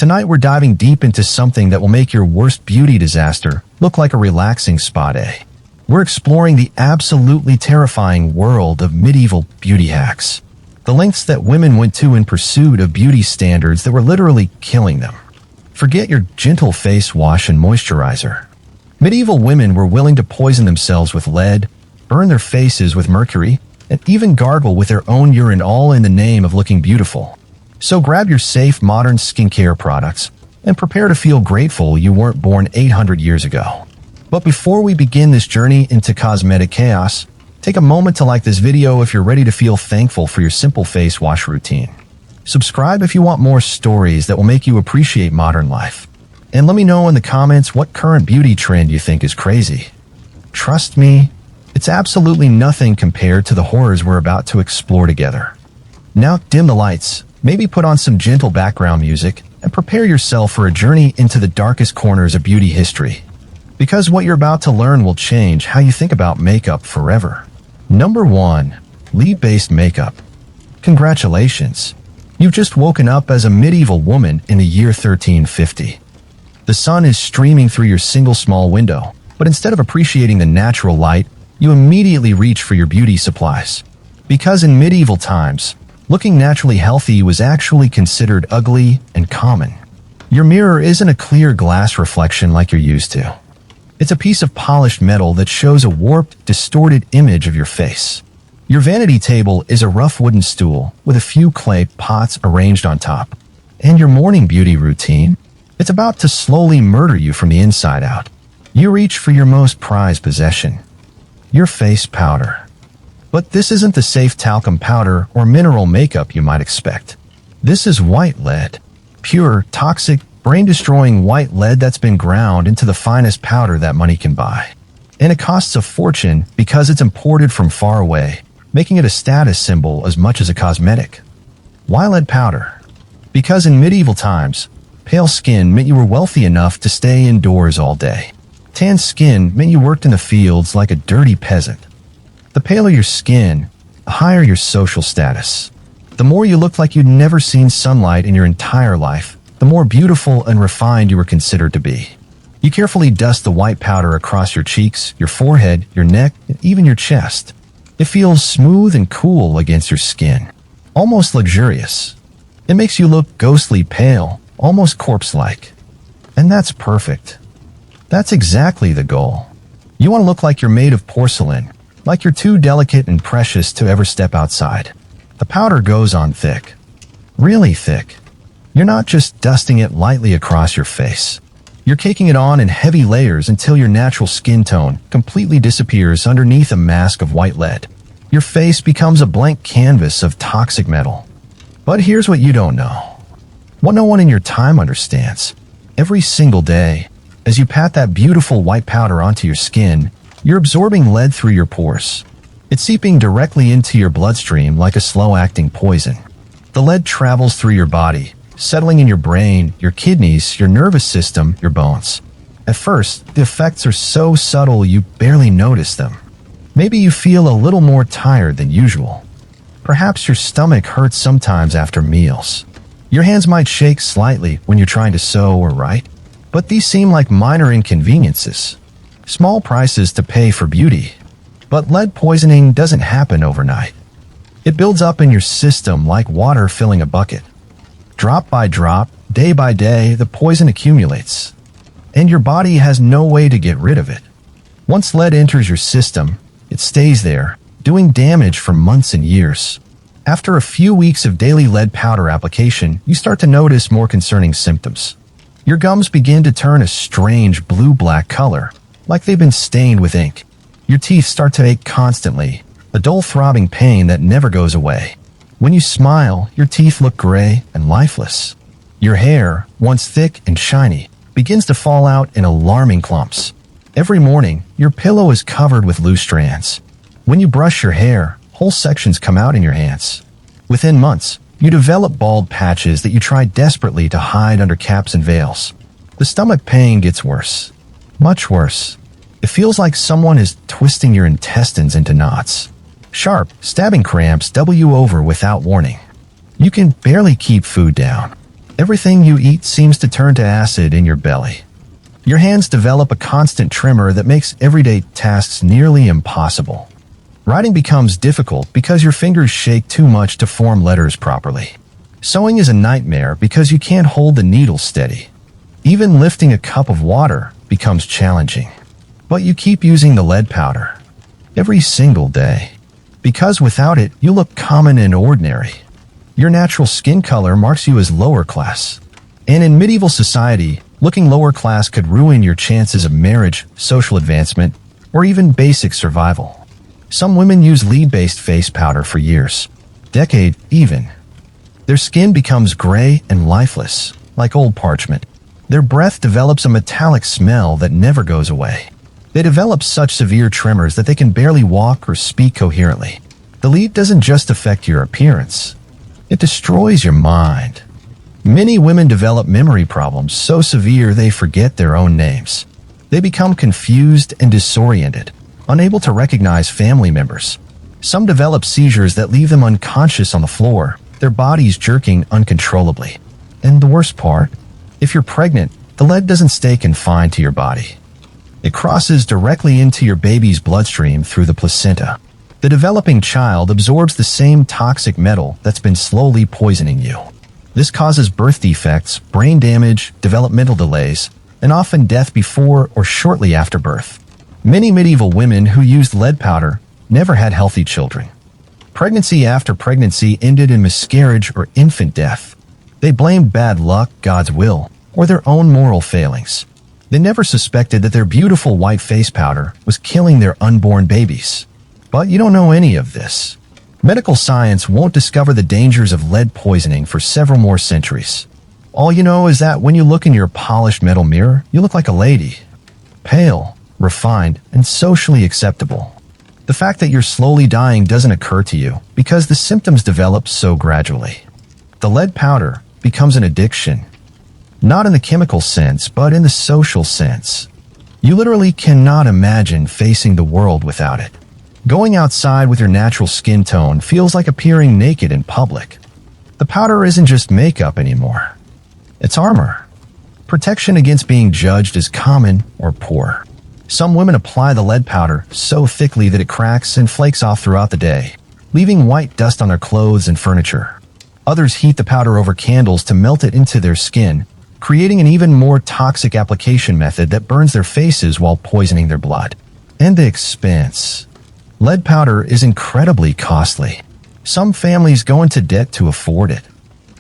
Tonight we're diving deep into something that will make your worst beauty disaster look like a relaxing spa day. We're exploring the absolutely terrifying world of medieval beauty hacks. The lengths that women went to in pursuit of beauty standards that were literally killing them. Forget your gentle face wash and moisturizer. Medieval women were willing to poison themselves with lead, burn their faces with mercury, and even gargle with their own urine, all in the name of looking beautiful. So grab your safe modern skincare products and prepare to feel grateful you weren't born 800 years ago. But before we begin this journey into cosmetic chaos, take a moment to like this video if you're ready to feel thankful for your simple face wash routine. Subscribe if you want more stories that will make you appreciate modern life. And let me know in the comments what current beauty trend you think is crazy. Trust me, it's absolutely nothing compared to the horrors we're about to explore together. Now dim the lights, maybe put on some gentle background music, and prepare yourself for a journey into the darkest corners of beauty history. Because what you're about to learn will change how you think about makeup forever. Number 1. Lead-based makeup. Congratulations! You've just woken up as a medieval woman in the year 1350. The sun is streaming through your single small window, but instead of appreciating the natural light, you immediately reach for your beauty supplies. Because in medieval times, looking naturally healthy was actually considered ugly and common. Your mirror isn't a clear glass reflection like you're used to. It's a piece of polished metal that shows a warped, distorted image of your face. Your vanity table is a rough wooden stool with a few clay pots arranged on top. And your morning beauty routine? It's about to slowly murder you from the inside out. You reach for your most prized possession, your face powder. But this isn't the safe talcum powder or mineral makeup you might expect. This is white lead. Pure, toxic, brain-destroying white lead that's been ground into the finest powder that money can buy. And it costs a fortune because it's imported from far away, making it a status symbol as much as a cosmetic. Why lead powder? Because in medieval times, pale skin meant you were wealthy enough to stay indoors all day. Tan skin meant you worked in the fields like a dirty peasant. The paler your skin, the higher your social status. The more you looked like you'd never seen sunlight in your entire life, the more beautiful and refined you were considered to be. You carefully dust the white powder across your cheeks, your forehead, your neck, and even your chest. It feels smooth and cool against your skin, almost luxurious. It makes you look ghostly pale, almost corpse-like. And that's perfect. That's exactly the goal. You want to look like you're made of porcelain, like you're too delicate and precious to ever step outside. The powder goes on thick. Really thick. You're not just dusting it lightly across your face. You're caking it on in heavy layers until your natural skin tone completely disappears underneath a mask of white lead. Your face becomes a blank canvas of toxic metal. But here's what you don't know. What no one in your time understands. Every single day, as you pat that beautiful white powder onto your skin, you're absorbing lead through your pores. It's seeping directly into your bloodstream like a slow-acting poison. The lead travels through your body, settling in your brain, your kidneys, your nervous system, your bones. At first, the effects are so subtle you barely notice them. Maybe you feel a little more tired than usual. Perhaps your stomach hurts sometimes after meals. Your hands might shake slightly when you're trying to sew or write. But these seem like minor inconveniences. Small prices to pay for beauty. But lead poisoning doesn't happen overnight. It builds up in your system like water filling a bucket. Drop by drop, day by day, the poison accumulates. And your body has no way to get rid of it. Once lead enters your system, it stays there, doing damage for months and years. After a few weeks of daily lead powder application, you start to notice more concerning symptoms. Your gums begin to turn a strange blue-black color, like they've been stained with ink. Your teeth start to ache constantly, a dull throbbing pain that never goes away. When you smile, your teeth look gray and lifeless. Your hair, once thick and shiny, begins to fall out in alarming clumps. Every morning, your pillow is covered with loose strands. When you brush your hair, whole sections come out in your hands. Within months, you develop bald patches that you try desperately to hide under caps and veils. The stomach pain gets worse. Much worse. It feels like someone is twisting your intestines into knots. Sharp, stabbing cramps double you over without warning. You can barely keep food down. Everything you eat seems to turn to acid in your belly. Your hands develop a constant tremor that makes everyday tasks nearly impossible. Writing becomes difficult because your fingers shake too much to form letters properly. Sewing is a nightmare because you can't hold the needle steady. Even lifting a cup of water becomes challenging. But you keep using the lead powder every single day, because without it, you look common and ordinary. Your natural skin color marks you as lower class. And in medieval society, looking lower class could ruin your chances of marriage, social advancement, or even basic survival. Some women use lead-based face powder for years, decade even. Their skin becomes gray and lifeless, like old parchment. Their breath develops a metallic smell that never goes away. They develop such severe tremors that they can barely walk or speak coherently. The lead doesn't just affect your appearance. It destroys your mind. Many women develop memory problems so severe they forget their own names. They become confused and disoriented, unable to recognize family members. Some develop seizures that leave them unconscious on the floor, their bodies jerking uncontrollably. And the worst part? If you're pregnant, the lead doesn't stay confined to your body. It crosses directly into your baby's bloodstream through the placenta. The developing child absorbs the same toxic metal that's been slowly poisoning you. This causes birth defects, brain damage, developmental delays, and often death before or shortly after birth. Many medieval women who used lead powder never had healthy children. Pregnancy after pregnancy ended in miscarriage or infant death. They blamed bad luck, God's will, or their own moral failings. They never suspected that their beautiful white face powder was killing their unborn babies. But you don't know any of this. Medical science won't discover the dangers of lead poisoning for several more centuries. All you know is that when you look in your polished metal mirror, you look like a lady. Pale, refined, and socially acceptable. The fact that you're slowly dying doesn't occur to you because the symptoms develop so gradually. The lead powder becomes an addiction. Not in the chemical sense, but in the social sense. You literally cannot imagine facing the world without it. Going outside with your natural skin tone feels like appearing naked in public. The powder isn't just makeup anymore. It's armor. Protection against being judged as common or poor. Some women apply the lead powder so thickly that it cracks and flakes off throughout the day, leaving white dust on their clothes and furniture. Others heat the powder over candles to melt it into their skin, creating an even more toxic application method that burns their faces while poisoning their blood. And the expense. Lead powder is incredibly costly. Some families go into debt to afford it.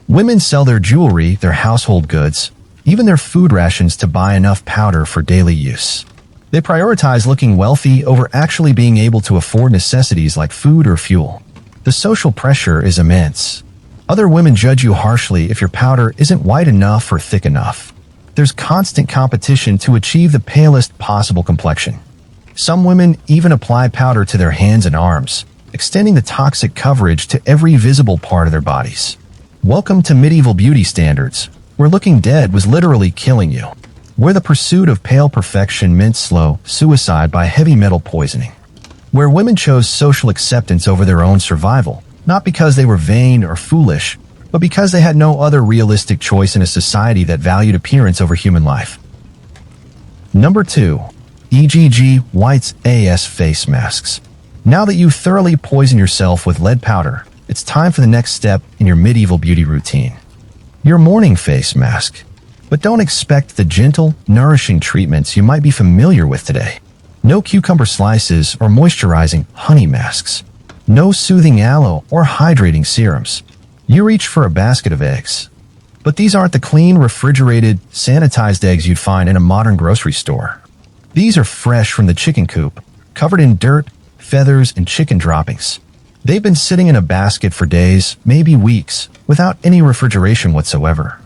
Women sell their jewelry, their household goods, even their food rations to buy enough powder for daily use. They prioritize looking wealthy over actually being able to afford necessities like food or fuel. The social pressure is immense. Other women judge you harshly if your powder isn't white enough or thick enough. There's constant competition to achieve the palest possible complexion. Some women even apply powder to their hands and arms, extending the toxic coverage to every visible part of their bodies. Welcome to medieval beauty standards, where looking dead was literally killing you. Where the pursuit of pale perfection meant slow suicide by heavy metal poisoning. Where women chose social acceptance over their own survival, not because they were vain or foolish, but because they had no other realistic choice in a society that valued appearance over human life. Number 2. EGG White's AS Face Masks. Now that you've thoroughly poisoned yourself with lead powder, it's time for the next step in your medieval beauty routine. Your morning face mask. But don't expect the gentle, nourishing treatments you might be familiar with today. No cucumber slices or moisturizing honey masks. No soothing aloe or hydrating serums. You reach for a basket of eggs. But these aren't the clean, refrigerated, sanitized eggs you'd find in a modern grocery store. These are fresh from the chicken coop, covered in dirt, feathers, and chicken droppings. They've been sitting in a basket for days, maybe weeks, without any refrigeration whatsoever.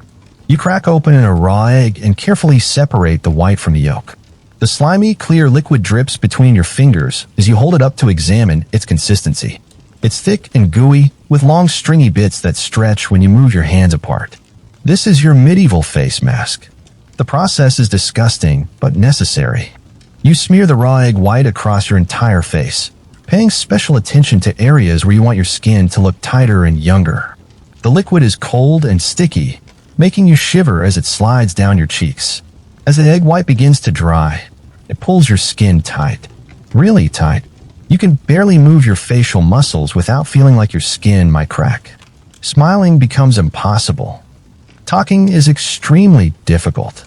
You crack open a raw egg and carefully separate the white from the yolk. The slimy, clear liquid drips between your fingers as you hold it up to examine its consistency. It's thick and gooey, with long stringy bits that stretch when you move your hands apart. This is your medieval face mask. The process is disgusting, but necessary. You smear the raw egg white across your entire face, paying special attention to areas where you want your skin to look tighter and younger. The liquid is cold and sticky, making you shiver as it slides down your cheeks. As the egg white begins to dry, it pulls your skin tight. Really tight. You can barely move your facial muscles without feeling like your skin might crack. Smiling becomes impossible. Talking is extremely difficult.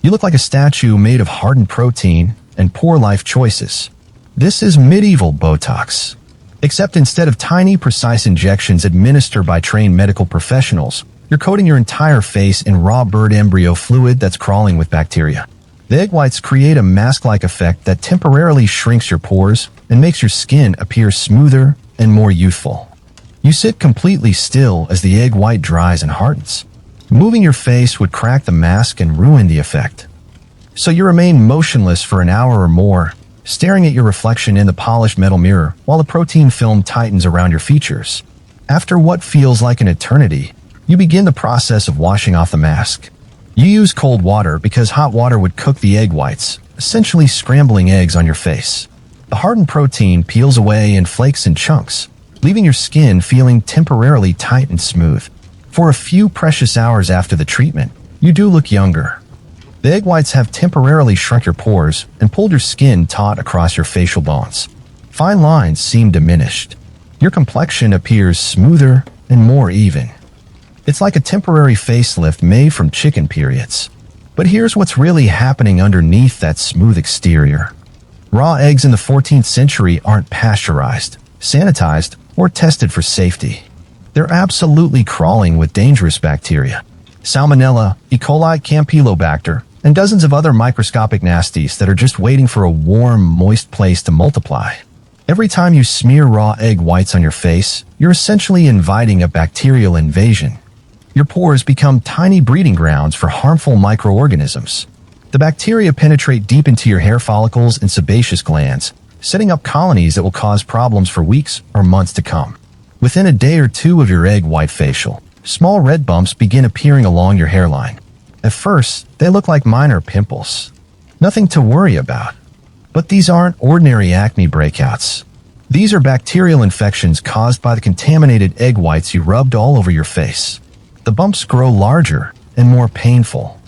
You look like a statue made of hardened protein and poor life choices. This is medieval Botox. Except instead of tiny, precise injections administered by trained medical professionals, you're coating your entire face in raw bird embryo fluid that's crawling with bacteria. The egg whites create a mask-like effect that temporarily shrinks your pores and makes your skin appear smoother and more youthful. You sit completely still as the egg white dries and hardens. Moving your face would crack the mask and ruin the effect. So you remain motionless for an hour or more, staring at your reflection in the polished metal mirror while the protein film tightens around your features. After what feels like an eternity, you begin the process of washing off the mask. You use cold water because hot water would cook the egg whites, essentially scrambling eggs on your face. The hardened protein peels away in flakes and chunks, leaving your skin feeling temporarily tight and smooth. For a few precious hours after the treatment, you do look younger. The egg whites have temporarily shrunk your pores and pulled your skin taut across your facial bones. Fine lines seem diminished. Your complexion appears smoother and more even. It's like a temporary facelift made from chicken periods. But here's what's really happening underneath that smooth exterior. Raw eggs in the 14th century aren't pasteurized, sanitized, or tested for safety. They're absolutely crawling with dangerous bacteria. Salmonella, E. coli, Campylobacter, and dozens of other microscopic nasties that are just waiting for a warm, moist place to multiply. Every time you smear raw egg whites on your face, you're essentially inviting a bacterial invasion. Your pores become tiny breeding grounds for harmful microorganisms. The bacteria penetrate deep into your hair follicles and sebaceous glands, setting up colonies that will cause problems for weeks or months to come. Within a day or two of your egg white facial, small red bumps begin appearing along your hairline. At first, they look like minor pimples. Nothing to worry about. But these aren't ordinary acne breakouts. These are bacterial infections caused by the contaminated egg whites you rubbed all over your face. The bumps grow larger and more painful.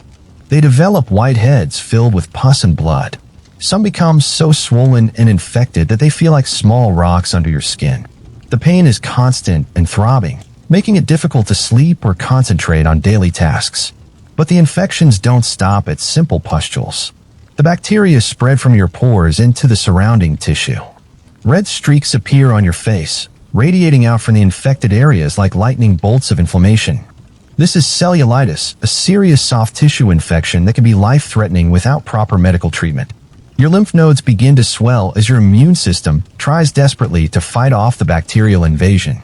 They develop white heads filled with pus and blood. Some become so swollen and infected that they feel like small rocks under your skin. The pain is constant and throbbing, making it difficult to sleep or concentrate on daily tasks. But the infections don't stop at simple pustules. The bacteria spread from your pores into the surrounding tissue. Red streaks appear on your face, radiating out from the infected areas like lightning bolts of inflammation. This is cellulitis, a serious soft tissue infection that can be life-threatening without proper medical treatment. Your lymph nodes begin to swell as your immune system tries desperately to fight off the bacterial invasion.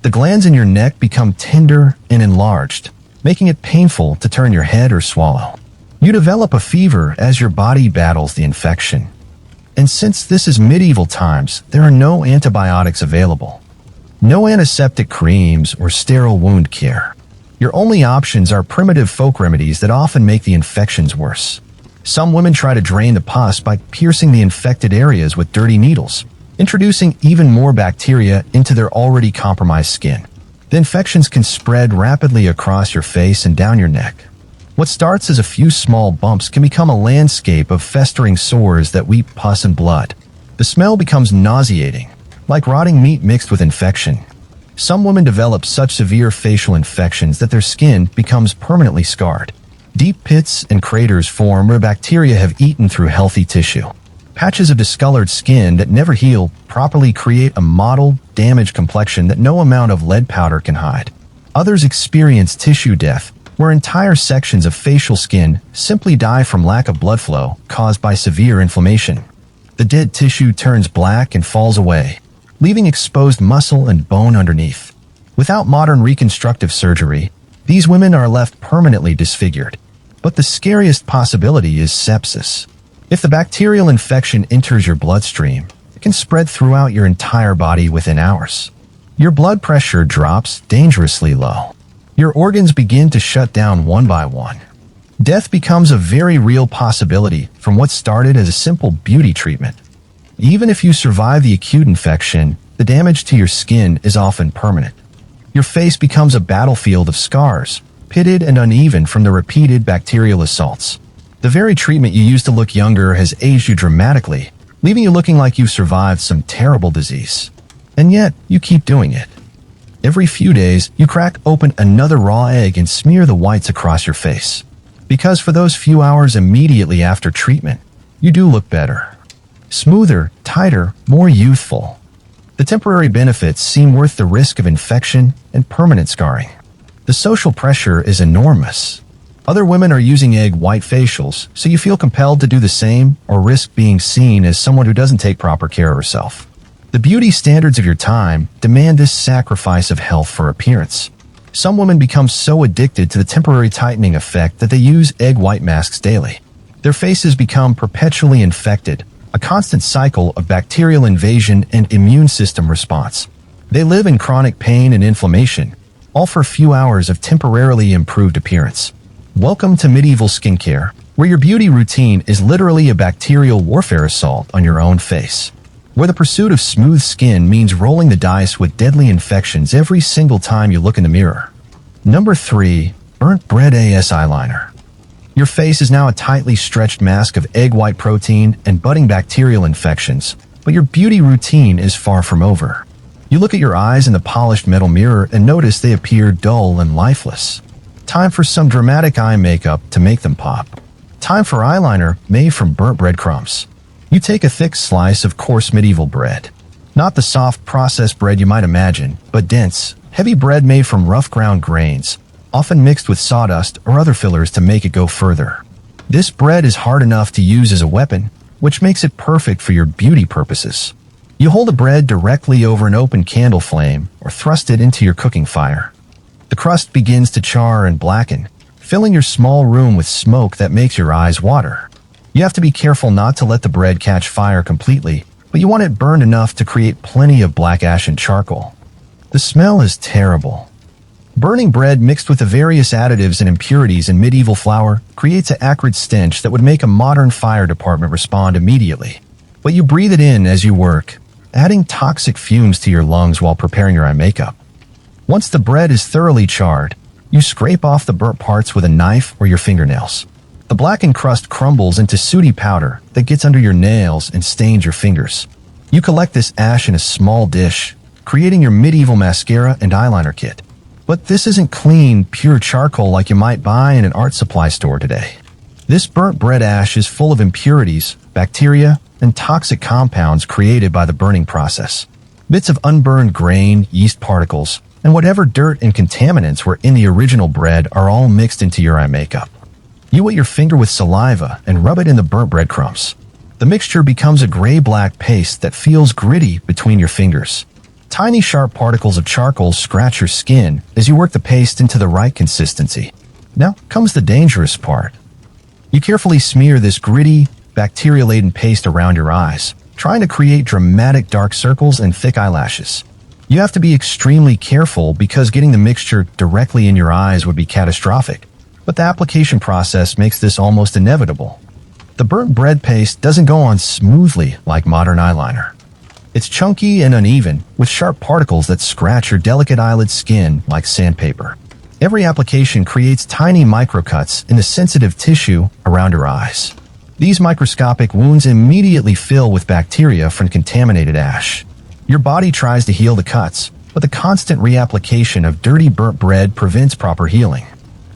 The glands in your neck become tender and enlarged, making it painful to turn your head or swallow. You develop a fever as your body battles the infection. And since this is medieval times, there are no antibiotics available. No antiseptic creams or sterile wound care. Your only options are primitive folk remedies that often make the infections worse. Some women try to drain the pus by piercing the infected areas with dirty needles, introducing even more bacteria into their already compromised skin. The infections can spread rapidly across your face and down your neck. What starts as a few small bumps can become a landscape of festering sores that weep pus and blood. The smell becomes nauseating, like rotting meat mixed with infection. Some women develop such severe facial infections that their skin becomes permanently scarred. Deep pits and craters form where bacteria have eaten through healthy tissue. Patches of discolored skin that never heal properly create a mottled, damaged complexion that no amount of lead powder can hide. Others experience tissue death, where entire sections of facial skin simply die from lack of blood flow caused by severe inflammation. The dead tissue turns black and falls away, leaving exposed muscle and bone underneath. Without modern reconstructive surgery, these women are left permanently disfigured. But the scariest possibility is sepsis. If the bacterial infection enters your bloodstream, it can spread throughout your entire body within hours. Your blood pressure drops dangerously low. Your organs begin to shut down one by one. Death becomes a very real possibility from what started as a simple beauty treatment. Even if you survive the acute infection, the damage to your skin is often permanent. Your face becomes a battlefield of scars, pitted and uneven from the repeated bacterial assaults. The very treatment you used to look younger has aged you dramatically, leaving you looking like you've survived some terrible disease. And yet, you keep doing it. Every few days, you crack open another raw egg and smear the whites across your face. Because for those few hours immediately after treatment, you do look better. Smoother, tighter, more youthful. The temporary benefits seem worth the risk of infection and permanent scarring. The social pressure is enormous. Other women are using egg white facials, so you feel compelled to do the same or risk being seen as someone who doesn't take proper care of herself. The beauty standards of your time demand this sacrifice of health for appearance. Some women become so addicted to the temporary tightening effect that they use egg white masks daily. Their faces become perpetually infected, a constant cycle of bacterial invasion and immune system response. They live in chronic pain and inflammation, all for a few hours of temporarily improved appearance. Welcome to medieval skincare, where your beauty routine is literally a bacterial warfare assault on your own face. Where the pursuit of smooth skin means rolling the dice with deadly infections every single time you look in the mirror. Number 3. Burnt Bread AS Eyeliner. Your face is now a tightly stretched mask of egg white protein and budding bacterial infections, but your beauty routine is far from over. You look at your eyes in the polished metal mirror and notice they appear dull and lifeless. Time for some dramatic eye makeup to make them pop. Time for eyeliner made from burnt breadcrumbs. You take a thick slice of coarse medieval bread. Not the soft processed bread you might imagine, but dense, heavy bread made from rough ground grains, often mixed with sawdust or other fillers to make it go further. This bread is hard enough to use as a weapon, which makes it perfect for your beauty purposes. You hold the bread directly over an open candle flame or thrust it into your cooking fire. The crust begins to char and blacken, filling your small room with smoke that makes your eyes water. You have to be careful not to let the bread catch fire completely, but you want it burned enough to create plenty of black ash and charcoal. The smell is terrible. Burning bread mixed with the various additives and impurities in medieval flour creates an acrid stench that would make a modern fire department respond immediately. But you breathe it in as you work, adding toxic fumes to your lungs while preparing your eye makeup. Once the bread is thoroughly charred, you scrape off the burnt parts with a knife or your fingernails. The blackened crust crumbles into sooty powder that gets under your nails and stains your fingers. You collect this ash in a small dish, creating your medieval mascara and eyeliner kit. But this isn't clean, pure charcoal like you might buy in an art supply store today. This burnt bread ash is full of impurities, bacteria, and toxic compounds created by the burning process. Bits of unburned grain, yeast particles, and whatever dirt and contaminants were in the original bread are all mixed into your eye makeup. You wet your finger with saliva and rub it in the burnt breadcrumbs. The mixture becomes a gray-black paste that feels gritty between your fingers. Tiny sharp particles of charcoal scratch your skin as you work the paste into the right consistency. Now comes the dangerous part. You carefully smear this gritty, bacteria-laden paste around your eyes, trying to create dramatic dark circles and thick eyelashes. You have to be extremely careful because getting the mixture directly in your eyes would be catastrophic, but the application process makes this almost inevitable. The burnt bread paste doesn't go on smoothly like modern eyeliner. It's chunky and uneven, with sharp particles that scratch your delicate eyelid skin like sandpaper. Every application creates tiny microcuts in the sensitive tissue around your eyes. These microscopic wounds immediately fill with bacteria from contaminated ash. Your body tries to heal the cuts, but the constant reapplication of dirty burnt bread prevents proper healing.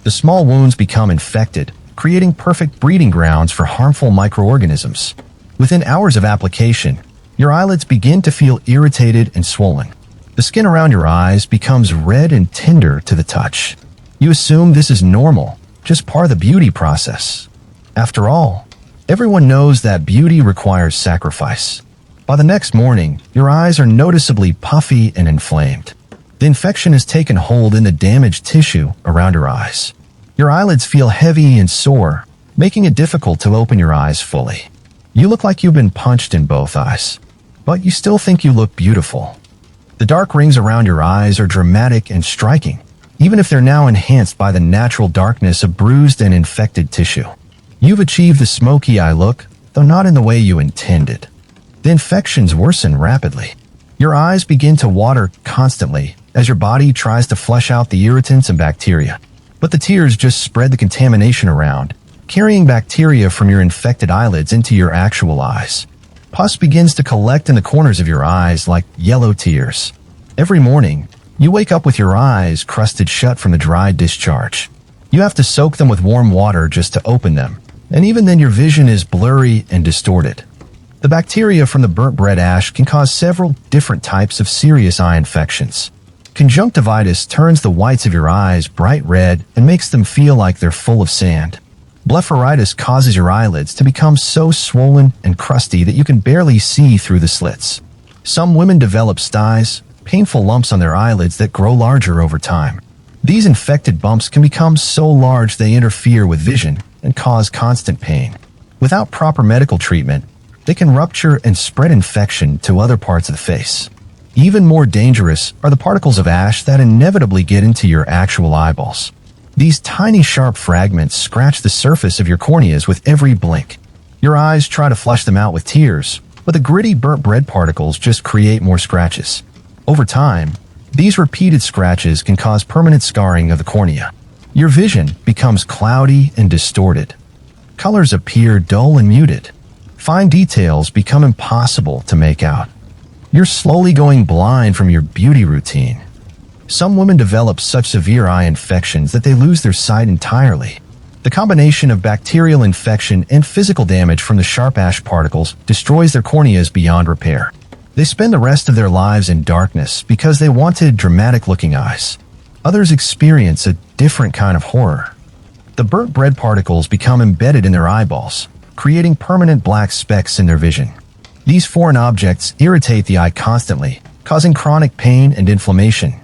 The small wounds become infected, creating perfect breeding grounds for harmful microorganisms. Within hours of application, your eyelids begin to feel irritated and swollen. The skin around your eyes becomes red and tender to the touch. You assume this is normal, just part of the beauty process. After all, everyone knows that beauty requires sacrifice. By the next morning, your eyes are noticeably puffy and inflamed. The infection has taken hold in the damaged tissue around your eyes. Your eyelids feel heavy and sore, making it difficult to open your eyes fully. You look like you've been punched in both eyes, but you still think you look beautiful. The dark rings around your eyes are dramatic and striking, even if they're now enhanced by the natural darkness of bruised and infected tissue. You've achieved the smoky eye look, though not in the way you intended. The infections worsen rapidly. Your eyes begin to water constantly as your body tries to flush out the irritants and bacteria. But the tears just spread the contamination around, carrying bacteria from your infected eyelids into your actual eyes. Pus begins to collect in the corners of your eyes like yellow tears. Every morning, you wake up with your eyes crusted shut from the dry discharge. You have to soak them with warm water just to open them, and even then your vision is blurry and distorted. The bacteria from the burnt bread ash can cause several different types of serious eye infections. Conjunctivitis turns the whites of your eyes bright red and makes them feel like they're full of sand. Blepharitis causes your eyelids to become so swollen and crusty that you can barely see through the slits. Some women develop styes, painful lumps on their eyelids that grow larger over time. These infected bumps can become so large they interfere with vision and cause constant pain. Without proper medical treatment, they can rupture and spread infection to other parts of the face. Even more dangerous are the particles of ash that inevitably get into your actual eyeballs. These tiny sharp fragments scratch the surface of your corneas with every blink. Your eyes try to flush them out with tears, but the gritty burnt bread particles just create more scratches. Over time, these repeated scratches can cause permanent scarring of the cornea. Your vision becomes cloudy and distorted. Colors appear dull and muted. Fine details become impossible to make out. You're slowly going blind from your beauty routine. Some women develop such severe eye infections that they lose their sight entirely. The combination of bacterial infection and physical damage from the sharp ash particles destroys their corneas beyond repair. They spend the rest of their lives in darkness because they wanted dramatic-looking eyes. Others experience a different kind of horror. The burnt bread particles become embedded in their eyeballs, creating permanent black specks in their vision. These foreign objects irritate the eye constantly, causing chronic pain and inflammation.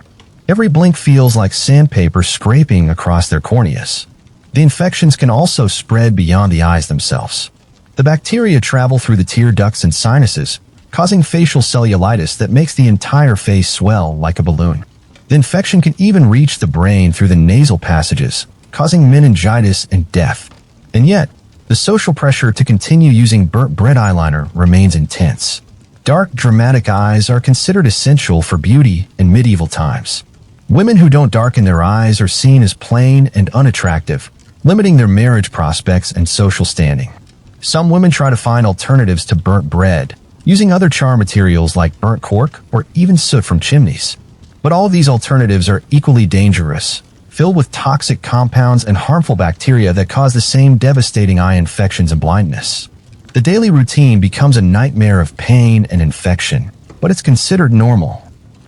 Every blink feels like sandpaper scraping across their corneas. The infections can also spread beyond the eyes themselves. The bacteria travel through the tear ducts and sinuses, causing facial cellulitis that makes the entire face swell like a balloon. The infection can even reach the brain through the nasal passages, causing meningitis and death. And yet, the social pressure to continue using burnt bread eyeliner remains intense. Dark, dramatic eyes are considered essential for beauty in medieval times. Women who don't darken their eyes are seen as plain and unattractive, limiting their marriage prospects and social standing. Some women try to find alternatives to burnt bread, using other char materials like burnt cork or even soot from chimneys. But all of these alternatives are equally dangerous, filled with toxic compounds and harmful bacteria that cause the same devastating eye infections and blindness. The daily routine becomes a nightmare of pain and infection, but it's considered normal.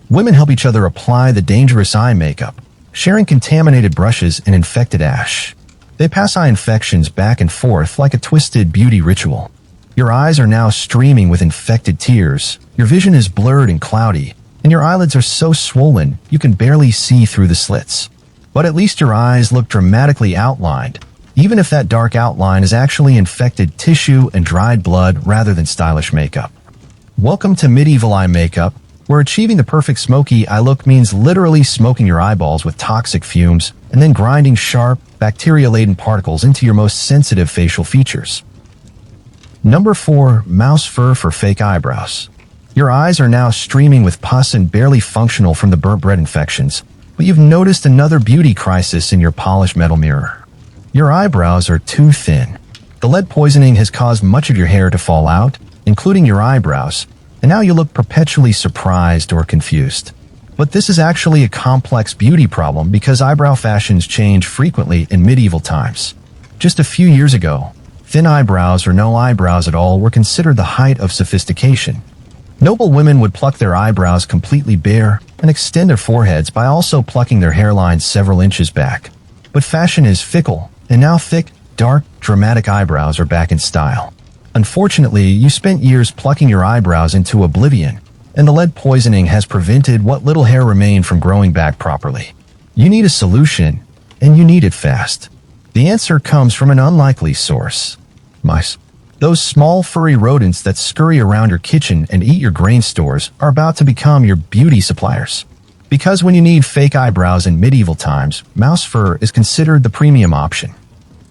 Women help each other apply the dangerous eye makeup, sharing contaminated brushes and infected ash. They pass eye infections back and forth like a twisted beauty ritual. Your eyes are now streaming with infected tears, your vision is blurred and cloudy, and your eyelids are so swollen you can barely see through the slits. But at least your eyes look dramatically outlined, even if that dark outline is actually infected tissue and dried blood rather than stylish makeup. Welcome to medieval eye makeup, where achieving the perfect smoky eye look means literally smoking your eyeballs with toxic fumes and then grinding sharp, bacteria-laden particles into your most sensitive facial features. Number 4. Mouse fur for fake eyebrows. Your eyes are now streaming with pus and barely functional from the burnt bread infections, but you've noticed another beauty crisis in your polished metal mirror. Your eyebrows are too thin. The lead poisoning has caused much of your hair to fall out, including your eyebrows, and now you look perpetually surprised or confused. But this is actually a complex beauty problem because eyebrow fashions change frequently in medieval times. Just a few years ago, thin eyebrows or no eyebrows at all were considered the height of sophistication. Noble women would pluck their eyebrows completely bare and extend their foreheads by also plucking their hairlines several inches back. But fashion is fickle, and now thick, dark, dramatic eyebrows are back in style. Unfortunately, you spent years plucking your eyebrows into oblivion, and the lead poisoning has prevented what little hair remained from growing back properly. You need a solution, and you need it fast. The answer comes from an unlikely source: mice. Those small furry rodents that scurry around your kitchen and eat your grain stores are about to become your beauty suppliers. Because when you need fake eyebrows in medieval times, mouse fur is considered the premium option.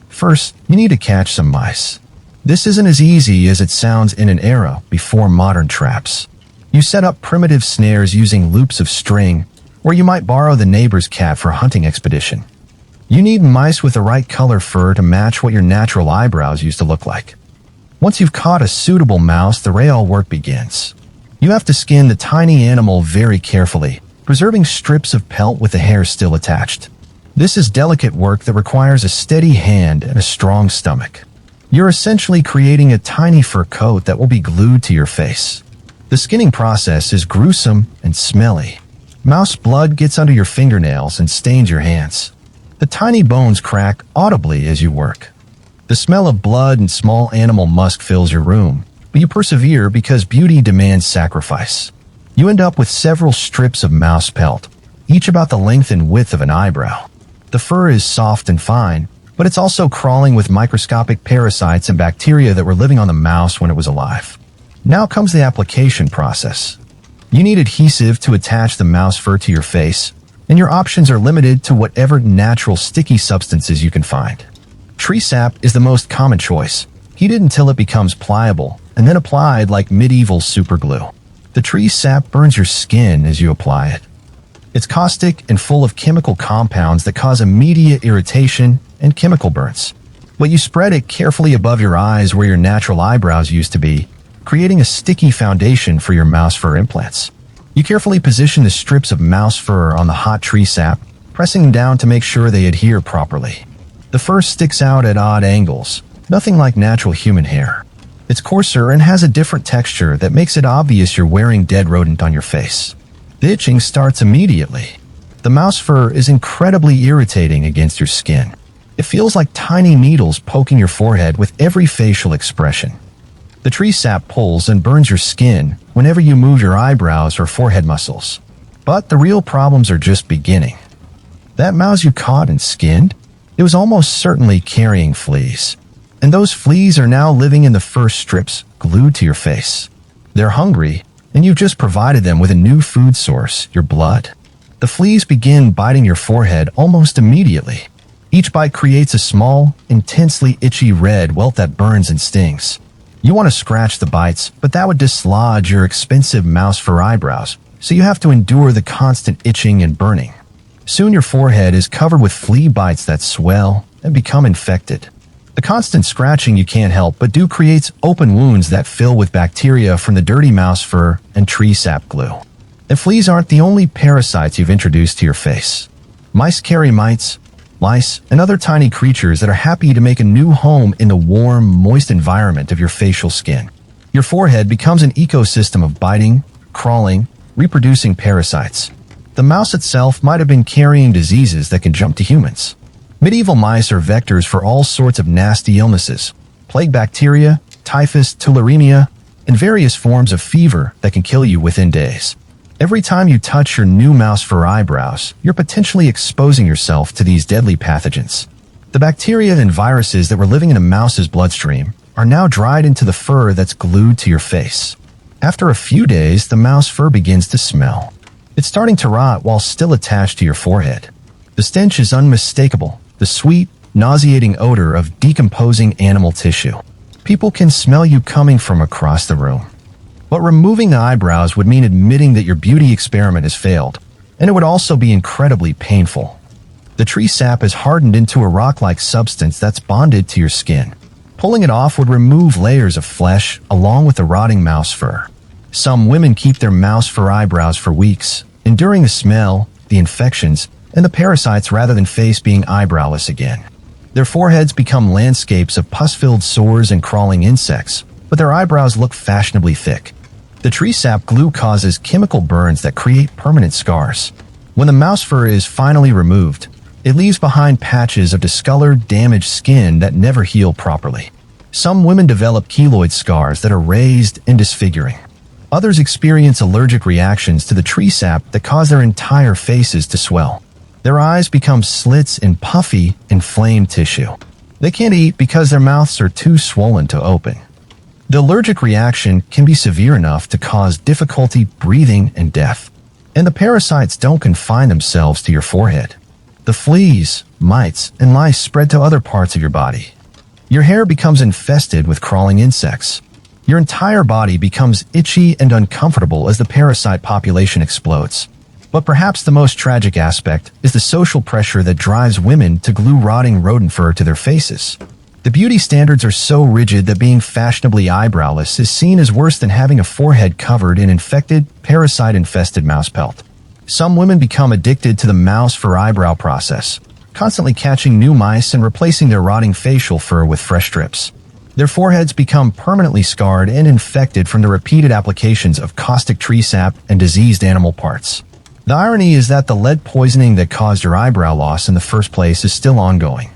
First, you need to catch some mice. This isn't as easy as it sounds in an era before modern traps. You set up primitive snares using loops of string, or you might borrow the neighbor's cat for a hunting expedition. You need mice with the right color fur to match what your natural eyebrows used to look like. Once you've caught a suitable mouse, the real work begins. You have to skin the tiny animal very carefully, preserving strips of pelt with the hair still attached. This is delicate work that requires a steady hand and a strong stomach. You're essentially creating a tiny fur coat that will be glued to your face. The skinning process is gruesome and smelly. Mouse blood gets under your fingernails and stains your hands. The tiny bones crack audibly as you work. The smell of blood and small animal musk fills your room, but you persevere because beauty demands sacrifice. You end up with several strips of mouse pelt, each about the length and width of an eyebrow. The fur is soft and fine, but it's also crawling with microscopic parasites and bacteria that were living on the mouse when it was alive. Now comes the application process. You need adhesive to attach the mouse fur to your face, and your options are limited to whatever natural sticky substances you can find. Tree sap is the most common choice, heated until it becomes pliable, and then applied like medieval superglue. The tree sap burns your skin as you apply it. It's caustic and full of chemical compounds that cause immediate irritation and chemical burns. But you spread it carefully above your eyes where your natural eyebrows used to be, creating a sticky foundation for your mouse fur implants. You carefully position the strips of mouse fur on the hot tree sap, pressing them down to make sure they adhere properly. The fur sticks out at odd angles, nothing like natural human hair. It's coarser and has a different texture that makes it obvious you're wearing dead rodent on your face. The itching starts immediately. The mouse fur is incredibly irritating against your skin. It feels like tiny needles poking your forehead with every facial expression. The tree sap pulls and burns your skin whenever you move your eyebrows or forehead muscles. But the real problems are just beginning. That mouse you caught and skinned, it was almost certainly carrying fleas. And those fleas are now living in the fur strips glued to your face. They're hungry, and you've just provided them with a new food source, your blood. The fleas begin biting your forehead almost immediately. Each bite creates a small, intensely itchy red welt that burns and stings. You want to scratch the bites, but that would dislodge your expensive mouse fur eyebrows, so you have to endure the constant itching and burning. Soon your forehead is covered with flea bites that swell and become infected. The constant scratching you can't help but do creates open wounds that fill with bacteria from the dirty mouse fur and tree sap glue. And fleas aren't the only parasites you've introduced to your face. Mice carry mites, lice, and other tiny creatures that are happy to make a new home in the warm, moist environment of your facial skin. Your forehead becomes an ecosystem of biting, crawling, reproducing parasites. The mouse itself might have been carrying diseases that can jump to humans. Medieval mice are vectors for all sorts of nasty illnesses: plague bacteria, typhus, tularemia, and various forms of fever that can kill you within days. Every time you touch your new mouse fur eyebrows, you're potentially exposing yourself to these deadly pathogens. The bacteria and viruses that were living in a mouse's bloodstream are now dried into the fur that's glued to your face. After a few days, the mouse fur begins to smell. It's starting to rot while still attached to your forehead. The stench is unmistakable, the sweet, nauseating odor of decomposing animal tissue. People can smell you coming from across the room. But removing the eyebrows would mean admitting that your beauty experiment has failed, and it would also be incredibly painful. The tree sap is hardened into a rock-like substance that's bonded to your skin. Pulling it off would remove layers of flesh along with the rotting mouse fur. Some women keep their mouse fur eyebrows for weeks, enduring the smell, the infections, and the parasites rather than face being eyebrowless again. Their foreheads become landscapes of pus-filled sores and crawling insects, but their eyebrows look fashionably thick. The tree sap glue causes chemical burns that create permanent scars. When the mouse fur is finally removed, it leaves behind patches of discolored, damaged skin that never heal properly. Some women develop keloid scars that are raised and disfiguring. Others experience allergic reactions to the tree sap that cause their entire faces to swell. Their eyes become slits in puffy, inflamed tissue. They can't eat because their mouths are too swollen to open. The allergic reaction can be severe enough to cause difficulty breathing and death. And the parasites don't confine themselves to your forehead. The fleas, mites, and lice spread to other parts of your body. Your hair becomes infested with crawling insects. Your entire body becomes itchy and uncomfortable as the parasite population explodes. But perhaps the most tragic aspect is the social pressure that drives women to glue rotting rodent fur to their faces. The beauty standards are so rigid that being fashionably eyebrowless is seen as worse than having a forehead covered in infected, parasite-infested mouse pelt. Some women become addicted to the mouse fur eyebrow process, constantly catching new mice and replacing their rotting facial fur with fresh strips. Their foreheads become permanently scarred and infected from the repeated applications of caustic tree sap and diseased animal parts. The irony is that the lead poisoning that caused your eyebrow loss in the first place is still ongoing.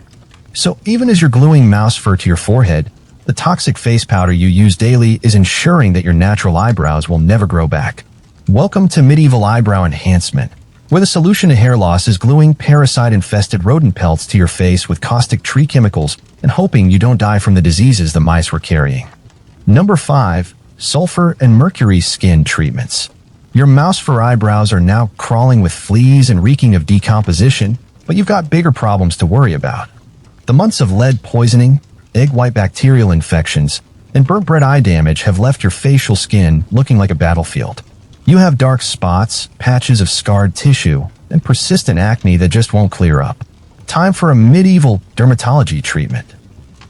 So even as you're gluing mouse fur to your forehead, the toxic face powder you use daily is ensuring that your natural eyebrows will never grow back. Welcome to medieval eyebrow enhancement, where the solution to hair loss is gluing parasite-infested rodent pelts to your face with caustic tree chemicals and hoping you don't die from the diseases the mice were carrying. Number 5. Sulfur and mercury skin treatments. Your mouse fur eyebrows are now crawling with fleas and reeking of decomposition, but you've got bigger problems to worry about. The months of lead poisoning, egg white bacterial infections, and burnt red eye damage have left your facial skin looking like a battlefield. You have dark spots, patches of scarred tissue, and persistent acne that just won't clear up. Time for a medieval dermatology treatment.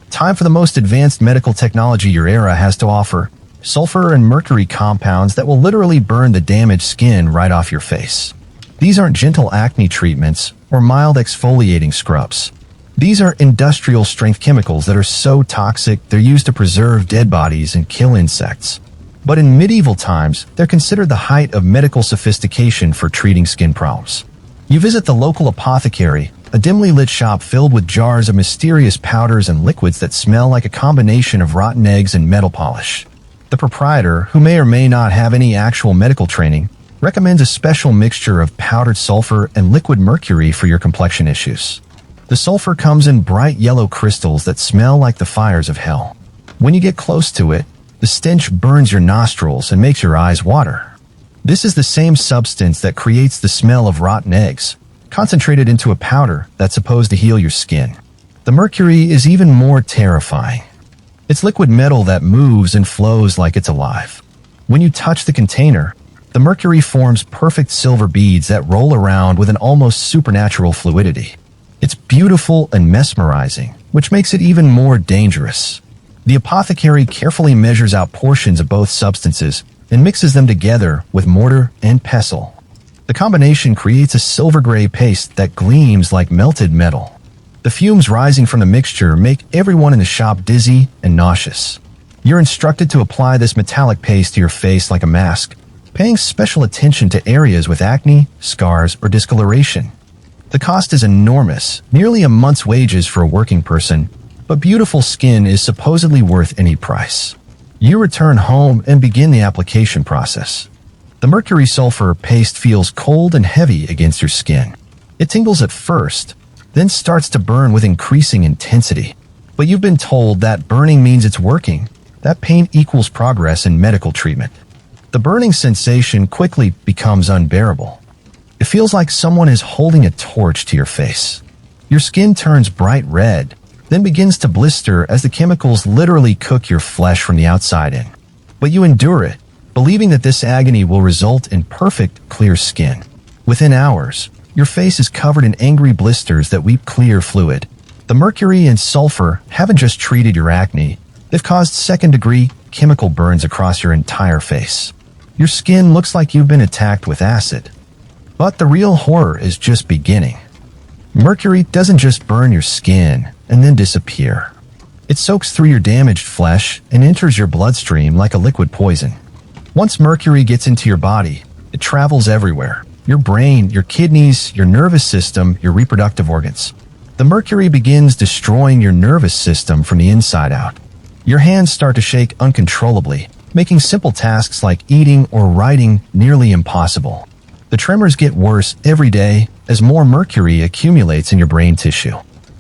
Time for the most advanced medical technology your era has to offer: sulfur and mercury compounds that will literally burn the damaged skin right off your face. These aren't gentle acne treatments or mild exfoliating scrubs. These are industrial-strength chemicals that are so toxic they're used to preserve dead bodies and kill insects. But in medieval times, they're considered the height of medical sophistication for treating skin problems. You visit the local apothecary, a dimly lit shop filled with jars of mysterious powders and liquids that smell like a combination of rotten eggs and metal polish. The proprietor, who may or may not have any actual medical training, recommends a special mixture of powdered sulfur and liquid mercury for your complexion issues. The sulfur comes in bright yellow crystals that smell like the fires of hell. When you get close to it, the stench burns your nostrils and makes your eyes water. This is the same substance that creates the smell of rotten eggs, concentrated into a powder that's supposed to heal your skin. The mercury is even more terrifying. It's liquid metal that moves and flows like it's alive. When you touch the container, the mercury forms perfect silver beads that roll around with an almost supernatural fluidity. It's beautiful and mesmerizing, which makes it even more dangerous. The apothecary carefully measures out portions of both substances and mixes them together with mortar and pestle. The combination creates a silver-gray paste that gleams like melted metal. The fumes rising from the mixture make everyone in the shop dizzy and nauseous. You're instructed to apply this metallic paste to your face like a mask, paying special attention to areas with acne, scars, or discoloration. The cost is enormous, nearly a month's wages for a working person, but beautiful skin is supposedly worth any price. You return home and begin the application process. The mercury sulfur paste feels cold and heavy against your skin. It tingles at first, then starts to burn with increasing intensity. But you've been told that burning means it's working. That pain equals progress in medical treatment. The burning sensation quickly becomes unbearable. It feels like someone is holding a torch to your face. Your skin turns bright red, then begins to blister as the chemicals literally cook your flesh from the outside in. But you endure it, believing that this agony will result in perfect, clear skin. Within hours, your face is covered in angry blisters that weep clear fluid. The mercury and sulfur haven't just treated your acne, they've caused second-degree chemical burns across your entire face. Your skin looks like you've been attacked with acid. But the real horror is just beginning. Mercury doesn't just burn your skin and then disappear. It soaks through your damaged flesh and enters your bloodstream like a liquid poison. Once mercury gets into your body, it travels everywhere. Your brain, your kidneys, your nervous system, your reproductive organs. The mercury begins destroying your nervous system from the inside out. Your hands start to shake uncontrollably, making simple tasks like eating or writing nearly impossible. The tremors get worse every day as more mercury accumulates in your brain tissue.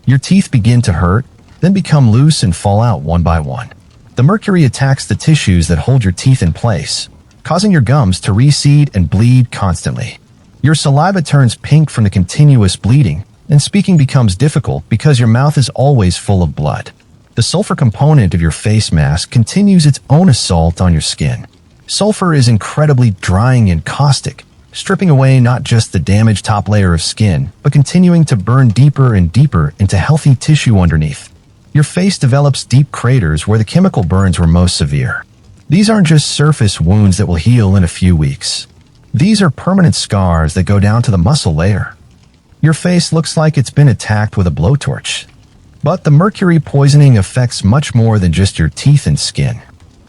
Your teeth begin to hurt, then become loose and fall out one by one. The mercury attacks the tissues that hold your teeth in place, causing your gums to reseed and bleed constantly. Your saliva turns pink from the continuous bleeding, and speaking becomes difficult because your mouth is always full of blood. The sulfur component of your face mask continues its own assault on your skin. Sulfur is incredibly drying and caustic, stripping away not just the damaged top layer of skin, but continuing to burn deeper and deeper into healthy tissue underneath. Your face develops deep craters where the chemical burns were most severe. These aren't just surface wounds that will heal in a few weeks. These are permanent scars that go down to the muscle layer. Your face looks like it's been attacked with a blowtorch. But the mercury poisoning affects much more than just your teeth and skin.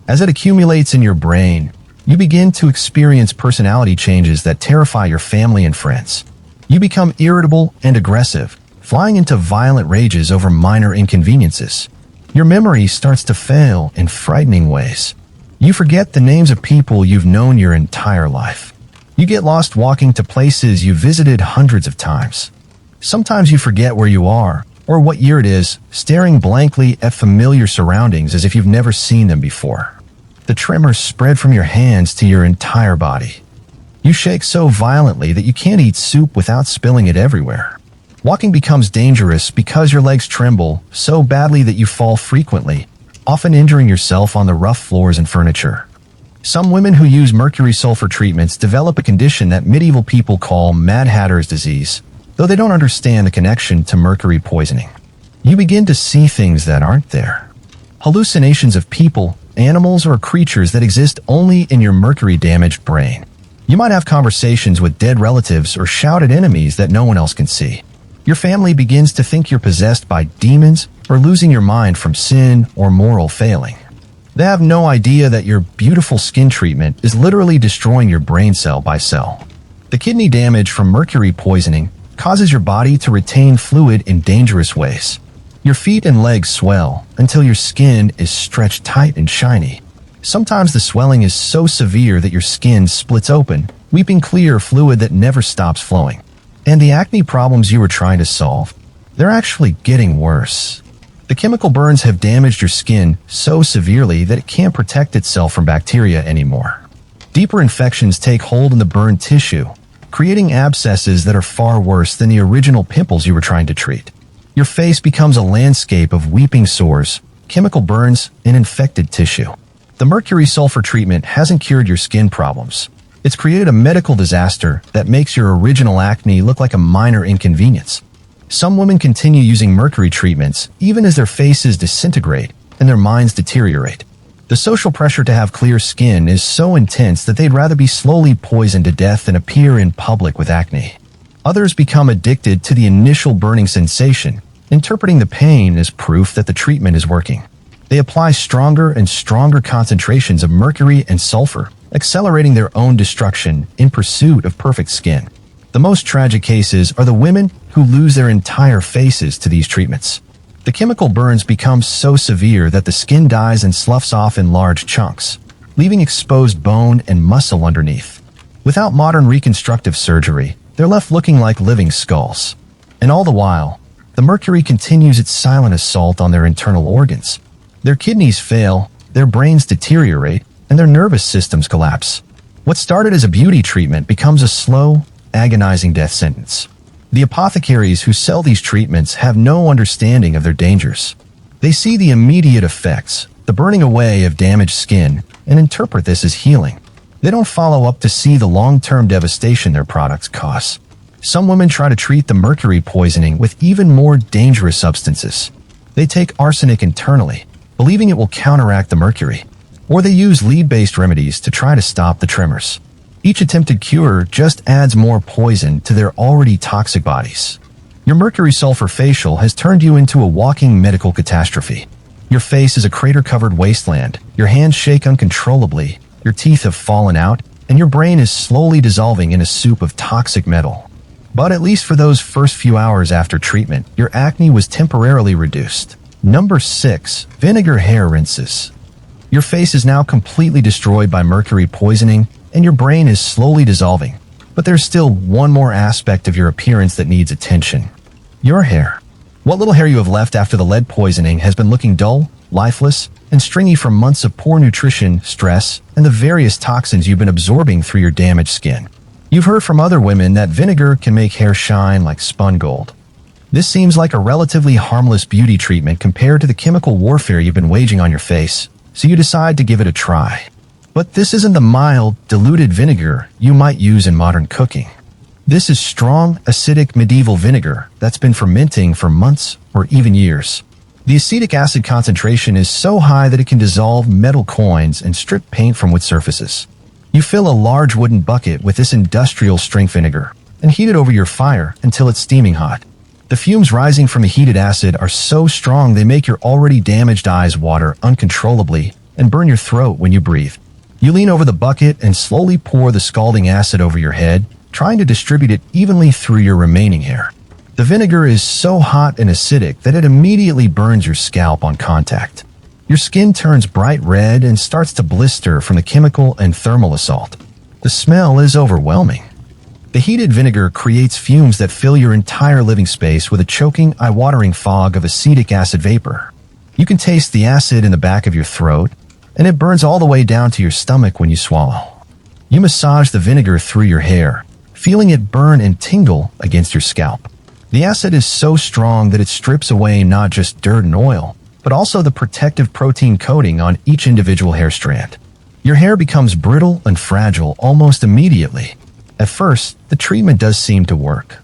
As it accumulates in your brain, you begin to experience personality changes that terrify your family and friends. You become irritable and aggressive, flying into violent rages over minor inconveniences. Your memory starts to fail in frightening ways. You forget the names of people you've known your entire life. You get lost walking to places you visited hundreds of times. Sometimes you forget where you are, or what year it is, staring blankly at familiar surroundings as if you've never seen them before. The tremors spread from your hands to your entire body. You shake so violently that you can't eat soup without spilling it everywhere. Walking becomes dangerous because your legs tremble so badly that you fall frequently, often injuring yourself on the rough floors and furniture. Some women who use mercury sulfur treatments develop a condition that medieval people call Mad Hatter's disease, though they don't understand the connection to mercury poisoning. You begin to see things that aren't there. Hallucinations of people, animals, or creatures that exist only in your mercury-damaged brain. You might have conversations with dead relatives or shout at enemies that no one else can see. Your family begins to think you're possessed by demons or losing your mind from sin or moral failing. They have no idea that your beautiful skin treatment is literally destroying your brain cell by cell. The kidney damage from mercury poisoning causes your body to retain fluid in dangerous ways. Your feet and legs swell until your skin is stretched tight and shiny. Sometimes the swelling is so severe that your skin splits open, weeping clear fluid that never stops flowing. And the acne problems you were trying to solve, they're actually getting worse. The chemical burns have damaged your skin so severely that it can't protect itself from bacteria anymore. Deeper infections take hold in the burned tissue, creating abscesses that are far worse than the original pimples you were trying to treat. Your face becomes a landscape of weeping sores, chemical burns, and infected tissue. The mercury sulfur treatment hasn't cured your skin problems. It's created a medical disaster that makes your original acne look like a minor inconvenience. Some women continue using mercury treatments even as their faces disintegrate and their minds deteriorate. The social pressure to have clear skin is so intense that they'd rather be slowly poisoned to death than appear in public with acne. Others become addicted to the initial burning sensation, interpreting the pain as proof that the treatment is working. They apply stronger and stronger concentrations of mercury and sulfur, accelerating their own destruction in pursuit of perfect skin. The most tragic cases are the women who lose their entire faces to these treatments. The chemical burns become so severe that the skin dies and sloughs off in large chunks, leaving exposed bone and muscle underneath. Without modern reconstructive surgery, they're left looking like living skulls. And all the while, the mercury continues its silent assault on their internal organs. Their kidneys fail, their brains deteriorate, and their nervous systems collapse. What started as a beauty treatment becomes a slow, agonizing death sentence. The apothecaries who sell these treatments have no understanding of their dangers. They see the immediate effects, the burning away of damaged skin, and interpret this as healing. They don't follow up to see the long-term devastation their products cause. Some women try to treat the mercury poisoning with even more dangerous substances. They take arsenic internally, believing it will counteract the mercury. Or they use lead-based remedies to try to stop the tremors. Each attempted cure just adds more poison to their already toxic bodies. Your mercury sulfur facial has turned you into a walking medical catastrophe. Your face is a crater-covered wasteland, your hands shake uncontrollably, your teeth have fallen out, and your brain is slowly dissolving in a soup of toxic metal. But at least for those first few hours after treatment, your acne was temporarily reduced. Number 6. Vinegar hair rinses. Your face is now completely destroyed by mercury poisoning, and your brain is slowly dissolving. But there's still one more aspect of your appearance that needs attention. Your hair. What little hair you have left after the lead poisoning has been looking dull, lifeless, and stringy from months of poor nutrition, stress, and the various toxins you've been absorbing through your damaged skin. You've heard from other women that vinegar can make hair shine like spun gold. This seems like a relatively harmless beauty treatment compared to the chemical warfare you've been waging on your face, so you decide to give it a try. But this isn't the mild, diluted vinegar you might use in modern cooking. This is strong, acidic medieval vinegar that's been fermenting for months or even years. The acetic acid concentration is so high that it can dissolve metal coins and strip paint from wood surfaces. You fill a large wooden bucket with this industrial-strength vinegar and heat it over your fire until it's steaming hot. The fumes rising from the heated acid are so strong they make your already damaged eyes water uncontrollably and burn your throat when you breathe. You lean over the bucket and slowly pour the scalding acid over your head, trying to distribute it evenly through your remaining hair. The vinegar is so hot and acidic that it immediately burns your scalp on contact. Your skin turns bright red and starts to blister from the chemical and thermal assault. The smell is overwhelming. The heated vinegar creates fumes that fill your entire living space with a choking, eye-watering fog of acetic acid vapor. You can taste the acid in the back of your throat, and it burns all the way down to your stomach when you swallow. You massage the vinegar through your hair, feeling it burn and tingle against your scalp. The acid is so strong that it strips away not just dirt and oil, but also the protective protein coating on each individual hair strand. Your hair becomes brittle and fragile almost immediately. At first, the treatment does seem to work.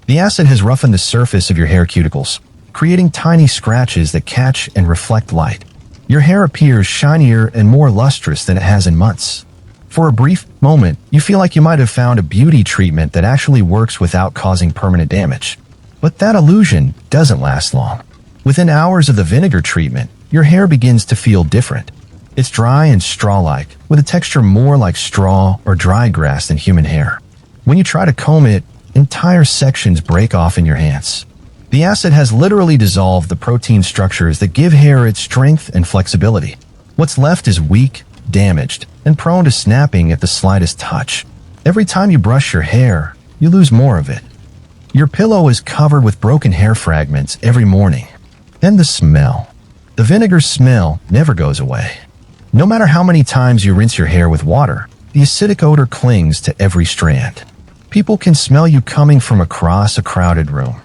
The acid has roughened the surface of your hair cuticles, creating tiny scratches that catch and reflect light. Your hair appears shinier and more lustrous than it has in months. For a brief moment, you feel like you might have found a beauty treatment that actually works without causing permanent damage. But that illusion doesn't last long. Within hours of the vinegar treatment, your hair begins to feel different. It's dry and straw-like, with a texture more like straw or dry grass than human hair. When you try to comb it, entire sections break off in your hands. The acid has literally dissolved the protein structures that give hair its strength and flexibility. What's left is weak, damaged, and prone to snapping at the slightest touch. Every time you brush your hair, you lose more of it. Your pillow is covered with broken hair fragments every morning. And the smell. The vinegar smell never goes away. No matter how many times you rinse your hair with water, the acidic odor clings to every strand. People can smell you coming from across a crowded room.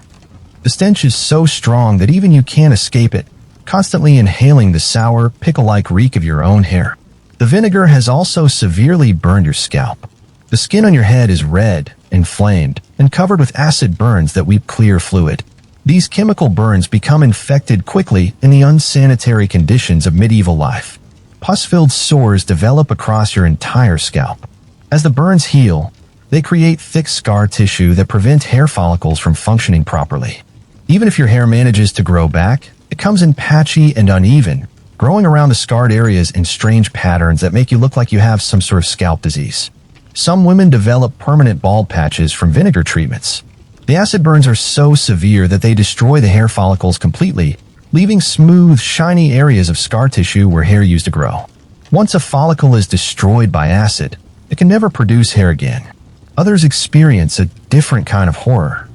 The stench is so strong that even you can't escape it, constantly inhaling the sour, pickle-like reek of your own hair. The vinegar has also severely burned your scalp. The skin on your head is red, inflamed, and covered with acid burns that weep clear fluid. These chemical burns become infected quickly in the unsanitary conditions of medieval life. Pus-filled sores develop across your entire scalp. As the burns heal, they create thick scar tissue that prevent hair follicles from functioning properly. Even if your hair manages to grow back, it comes in patchy and uneven, growing around the scarred areas in strange patterns that make you look like you have some sort of scalp disease. Some women develop permanent bald patches from vinegar treatments. The acid burns are so severe that they destroy the hair follicles completely, leaving smooth, shiny areas of scar tissue where hair used to grow. Once a follicle is destroyed by acid, it can never produce hair again. Others experience a different kind of horror.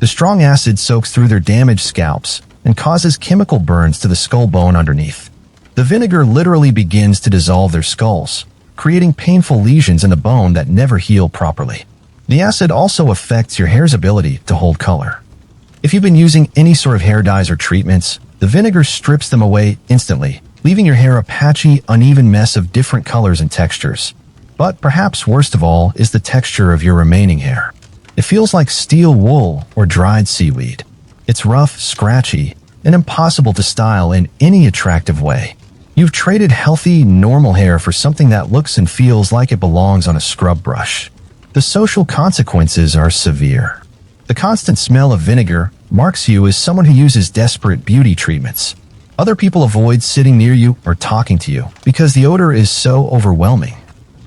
The strong acid soaks through their damaged scalps and causes chemical burns to the skull bone underneath. The vinegar literally begins to dissolve their skulls, creating painful lesions in the bone that never heal properly. The acid also affects your hair's ability to hold color. If you've been using any sort of hair dyes or treatments, the vinegar strips them away instantly, leaving your hair a patchy, uneven mess of different colors and textures. But perhaps worst of all is the texture of your remaining hair. It feels like steel wool or dried seaweed. It's rough, scratchy, and impossible to style in any attractive way. You've traded healthy, normal hair for something that looks and feels like it belongs on a scrub brush. The social consequences are severe. The constant smell of vinegar marks you as someone who uses desperate beauty treatments. Other people avoid sitting near you or talking to you because the odor is so overwhelming.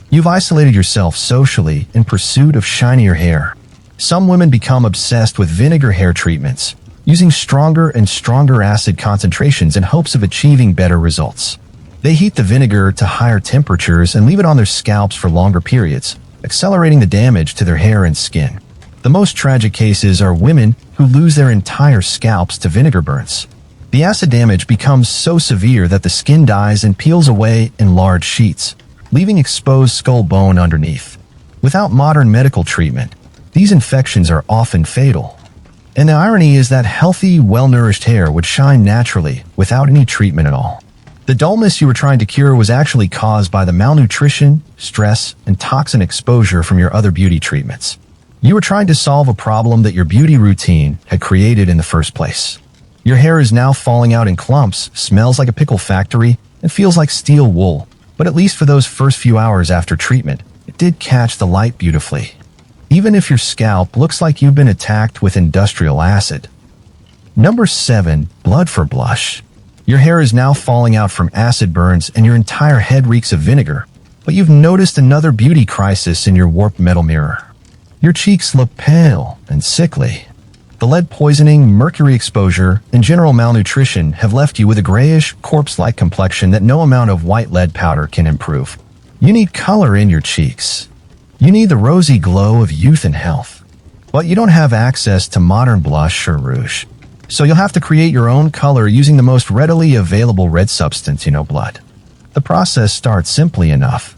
You've isolated yourself socially in pursuit of shinier hair. Some women become obsessed with vinegar hair treatments, using stronger and stronger acid concentrations in hopes of achieving better results. They heat the vinegar to higher temperatures and leave it on their scalps for longer periods, accelerating the damage to their hair and skin. The most tragic cases are women who lose their entire scalps to vinegar burns. The acid damage becomes so severe that the skin dies and peels away in large sheets, leaving exposed skull bone underneath. Without modern medical treatment, these infections are often fatal. And the irony is that healthy, well-nourished hair would shine naturally without any treatment at all. The dullness you were trying to cure was actually caused by the malnutrition, stress, and toxin exposure from your other beauty treatments. You were trying to solve a problem that your beauty routine had created in the first place. Your hair is now falling out in clumps, smells like a pickle factory, and feels like steel wool. But at least for those first few hours after treatment, it did catch the light beautifully. Even if your scalp looks like you've been attacked with industrial acid. Number 7. Blood for blush. Your hair is now falling out from acid burns and your entire head reeks of vinegar, but you've noticed another beauty crisis in your warped metal mirror. Your cheeks look pale and sickly. The lead poisoning, mercury exposure, and general malnutrition have left you with a grayish, corpse-like complexion that no amount of white lead powder can improve. You need color in your cheeks. You need the rosy glow of youth and health. But you don't have access to modern blush or rouge. So you'll have to create your own color using the most readily available red substance, blood. The process starts simply enough.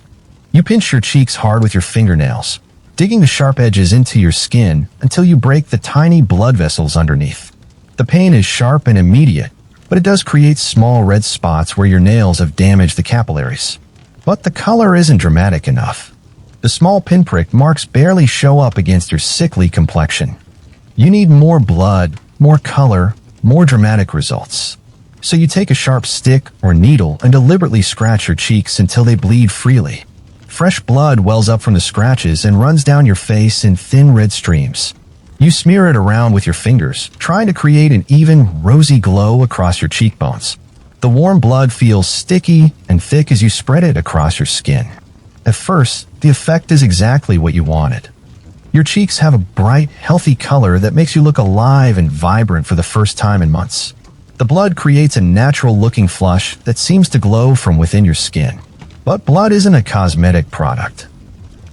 You pinch your cheeks hard with your fingernails, digging the sharp edges into your skin until you break the tiny blood vessels underneath. The pain is sharp and immediate, but it does create small red spots where your nails have damaged the capillaries. But the color isn't dramatic enough. The small pinprick marks barely show up against your sickly complexion. You need more blood, more color, more dramatic results. So you take a sharp stick or needle and deliberately scratch your cheeks until they bleed freely. Fresh blood wells up from the scratches and runs down your face in thin red streams. You smear it around with your fingers, trying to create an even, rosy glow across your cheekbones. The warm blood feels sticky and thick as you spread it across your skin. At first, the effect is exactly what you wanted. Your cheeks have a bright, healthy color that makes you look alive and vibrant for the first time in months. The blood creates a natural-looking flush that seems to glow from within your skin. But blood isn't a cosmetic product.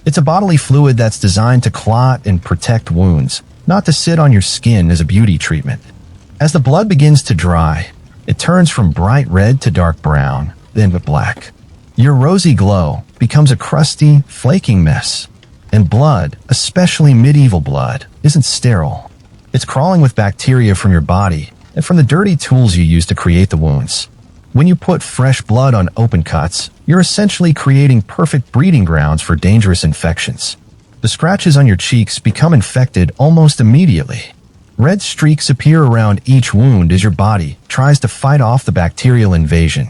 It's a bodily fluid that's designed to clot and protect wounds, not to sit on your skin as a beauty treatment. As the blood begins to dry, it turns from bright red to dark brown, then to black. Your rosy glow becomes a crusty, flaking mess. And blood, especially medieval blood, isn't sterile. It's crawling with bacteria from your body and from the dirty tools you use to create the wounds. When you put fresh blood on open cuts, you're essentially creating perfect breeding grounds for dangerous infections. The scratches on your cheeks become infected almost immediately. Red streaks appear around each wound as your body tries to fight off the bacterial invasion.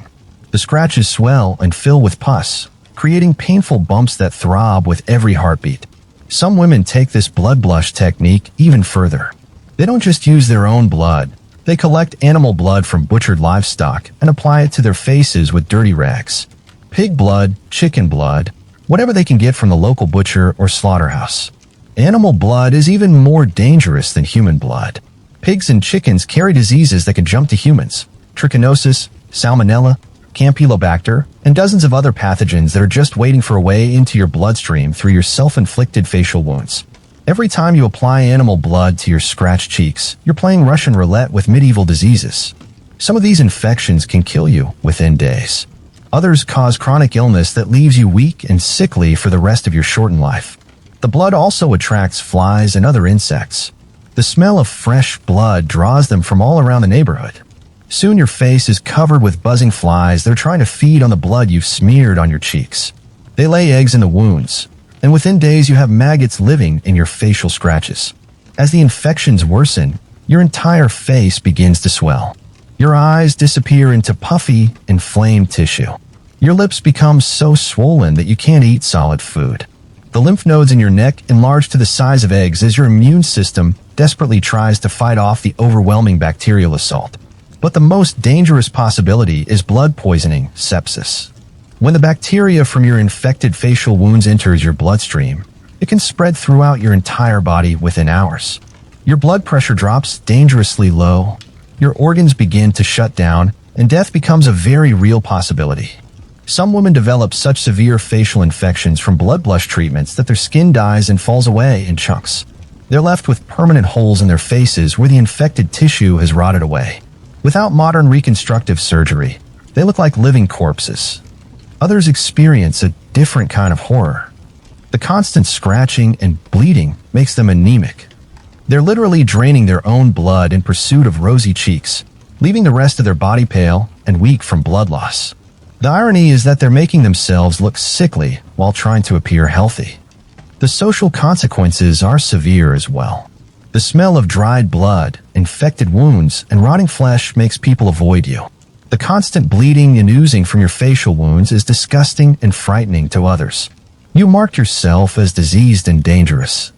The scratches swell and fill with pus, creating painful bumps that throb with every heartbeat. Some women take this blood blush technique even further. They don't just use their own blood. They collect animal blood from butchered livestock and apply it to their faces with dirty rags. Pig blood, chicken blood, whatever they can get from the local butcher or slaughterhouse. Animal blood is even more dangerous than human blood. Pigs and chickens carry diseases that can jump to humans. Trichinosis, salmonella, Campylobacter, and dozens of other pathogens that are just waiting for a way into your bloodstream through your self-inflicted facial wounds. Every time you apply animal blood to your scratched cheeks, you're playing Russian roulette with medieval diseases. Some of these infections can kill you within days. Others cause chronic illness that leaves you weak and sickly for the rest of your shortened life. The blood also attracts flies and other insects. The smell of fresh blood draws them from all around the neighborhood. Soon your face is covered with buzzing flies that are trying to feed on the blood you've smeared on your cheeks. They lay eggs in the wounds, and within days you have maggots living in your facial scratches. As the infections worsen, your entire face begins to swell. Your eyes disappear into puffy, inflamed tissue. Your lips become so swollen that you can't eat solid food. The lymph nodes in your neck enlarge to the size of eggs as your immune system desperately tries to fight off the overwhelming bacterial assault. But the most dangerous possibility is blood poisoning, sepsis. When the bacteria from your infected facial wounds enters your bloodstream, it can spread throughout your entire body within hours. Your blood pressure drops dangerously low, your organs begin to shut down, and death becomes a very real possibility. Some women develop such severe facial infections from blood blush treatments that their skin dies and falls away in chunks. They're left with permanent holes in their faces where the infected tissue has rotted away. Without modern reconstructive surgery, they look like living corpses. Others experience a different kind of horror. The constant scratching and bleeding makes them anemic. They're literally draining their own blood in pursuit of rosy cheeks, leaving the rest of their body pale and weak from blood loss. The irony is that they're making themselves look sickly while trying to appear healthy. The social consequences are severe as well. The smell of dried blood, infected wounds, and rotting flesh makes people avoid you. The constant bleeding and oozing from your facial wounds is disgusting and frightening to others. You mark yourself as diseased and dangerous.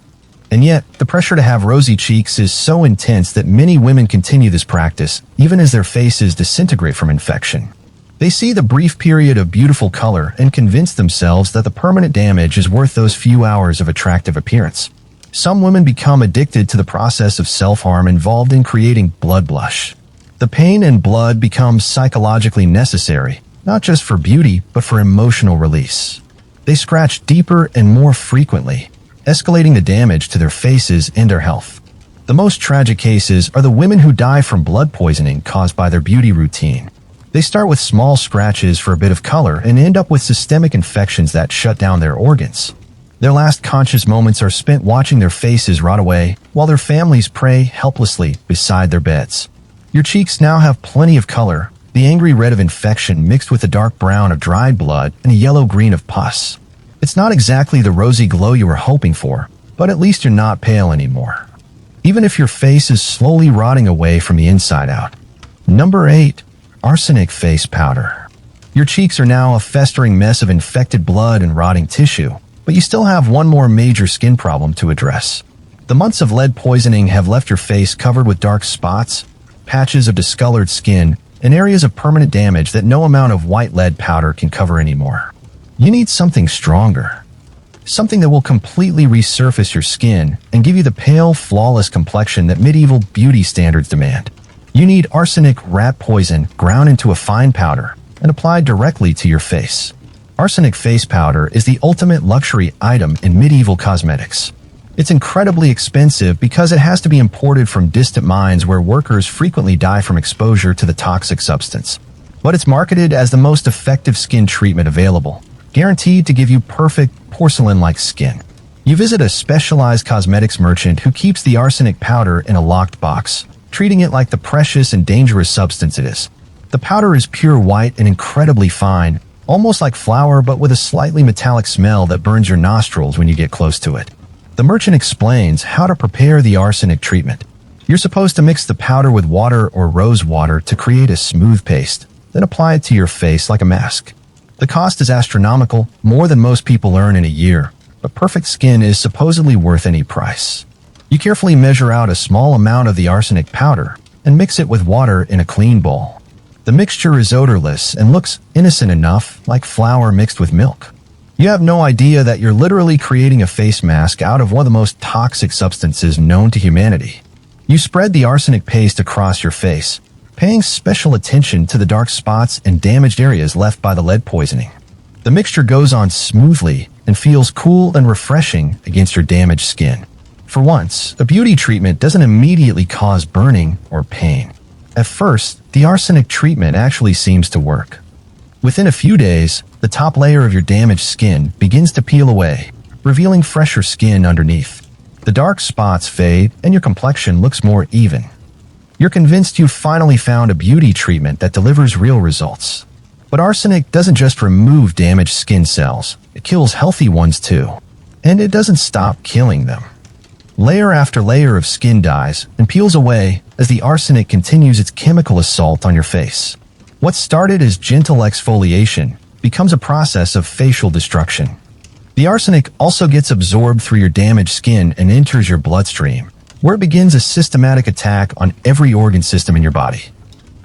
And yet, the pressure to have rosy cheeks is so intense that many women continue this practice, even as their faces disintegrate from infection. They see the brief period of beautiful color and convince themselves that the permanent damage is worth those few hours of attractive appearance. Some women become addicted to the process of self-harm involved in creating blood blush. The pain and blood becomes psychologically necessary, not just for beauty, but for emotional release. They scratch deeper and more frequently, escalating the damage to their faces and their health. The most tragic cases are the women who die from blood poisoning caused by their beauty routine. They start with small scratches for a bit of color and end up with systemic infections that shut down their organs. Their last conscious moments are spent watching their faces rot away, while their families pray helplessly beside their beds. Your cheeks now have plenty of color, the angry red of infection mixed with the dark brown of dried blood and the yellow-green of pus. It's not exactly the rosy glow you were hoping for, but at least you're not pale anymore. Even if your face is slowly rotting away from the inside out. Number 8. Arsenic face powder. Your cheeks are now a festering mess of infected blood and rotting tissue, but you still have one more major skin problem to address. The months of lead poisoning have left your face covered with dark spots, patches of discolored skin, and areas of permanent damage that no amount of white lead powder can cover anymore. You need something stronger. Something that will completely resurface your skin and give you the pale, flawless complexion that medieval beauty standards demand. You need arsenic rat poison ground into a fine powder and applied directly to your face. Arsenic face powder is the ultimate luxury item in medieval cosmetics. It's incredibly expensive because it has to be imported from distant mines where workers frequently die from exposure to the toxic substance. But it's marketed as the most effective skin treatment available, guaranteed to give you perfect porcelain-like skin. You visit a specialized cosmetics merchant who keeps the arsenic powder in a locked box, treating it like the precious and dangerous substance it is. The powder is pure white and incredibly fine, almost like flour but with a slightly metallic smell that burns your nostrils when you get close to it. The merchant explains how to prepare the arsenic treatment. You're supposed to mix the powder with water or rose water to create a smooth paste, then apply it to your face like a mask. The cost is astronomical, more than most people earn in a year, but perfect skin is supposedly worth any price. You carefully measure out a small amount of the arsenic powder and mix it with water in a clean bowl. The mixture is odorless and looks innocent enough, like flour mixed with milk. You have no idea that you're literally creating a face mask out of one of the most toxic substances known to humanity. You spread the arsenic paste across your face, paying special attention to the dark spots and damaged areas left by the lead poisoning. The mixture goes on smoothly and feels cool and refreshing against your damaged skin. For once, a beauty treatment doesn't immediately cause burning or pain. At first, the arsenic treatment actually seems to work. Within a few days, the top layer of your damaged skin begins to peel away, revealing fresher skin underneath. The dark spots fade and your complexion looks more even. You're convinced you've finally found a beauty treatment that delivers real results. But arsenic doesn't just remove damaged skin cells, it kills healthy ones too. And it doesn't stop killing them. Layer after layer of skin dies and peels away as the arsenic continues its chemical assault on your face. What started as gentle exfoliation becomes a process of facial destruction. The arsenic also gets absorbed through your damaged skin and enters your bloodstream, where it begins a systematic attack on every organ system in your body.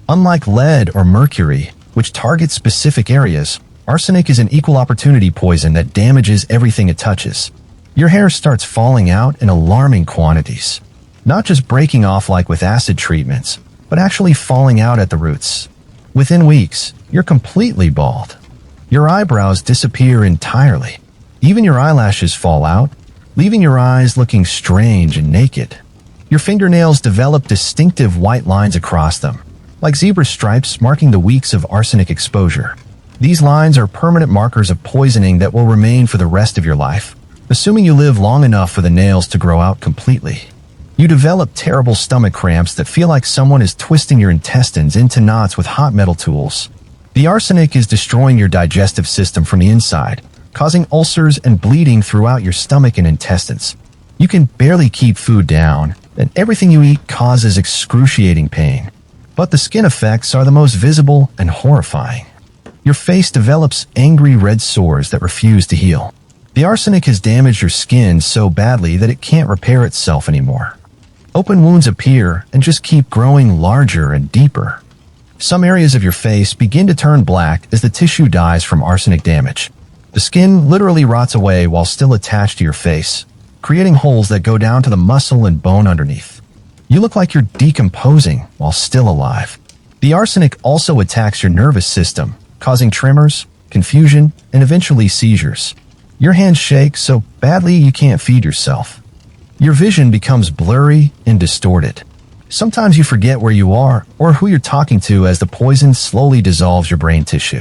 Unlike lead or mercury, which targets specific areas, arsenic is an equal opportunity poison that damages everything it touches. Your hair starts falling out in alarming quantities. Not just breaking off like with acid treatments, but actually falling out at the roots. Within weeks, you're completely bald. Your eyebrows disappear entirely. Even your eyelashes fall out, leaving your eyes looking strange and naked. Your fingernails develop distinctive white lines across them, like zebra stripes marking the weeks of arsenic exposure. These lines are permanent markers of poisoning that will remain for the rest of your life, assuming you live long enough for the nails to grow out completely. You develop terrible stomach cramps that feel like someone is twisting your intestines into knots with hot metal tools. The arsenic is destroying your digestive system from the inside, causing ulcers and bleeding throughout your stomach and intestines. You can barely keep food down, and everything you eat causes excruciating pain. But the skin effects are the most visible and horrifying. Your face develops angry red sores that refuse to heal. The arsenic has damaged your skin so badly that it can't repair itself anymore. Open wounds appear and just keep growing larger and deeper. Some areas of your face begin to turn black as the tissue dies from arsenic damage. The skin literally rots away while still attached to your face, creating holes that go down to the muscle and bone underneath. You look like you're decomposing while still alive. The arsenic also attacks your nervous system, causing tremors, confusion, and eventually seizures. Your hands shake so badly you can't feed yourself. Your vision becomes blurry and distorted. Sometimes you forget where you are or who you're talking to as the poison slowly dissolves your brain tissue.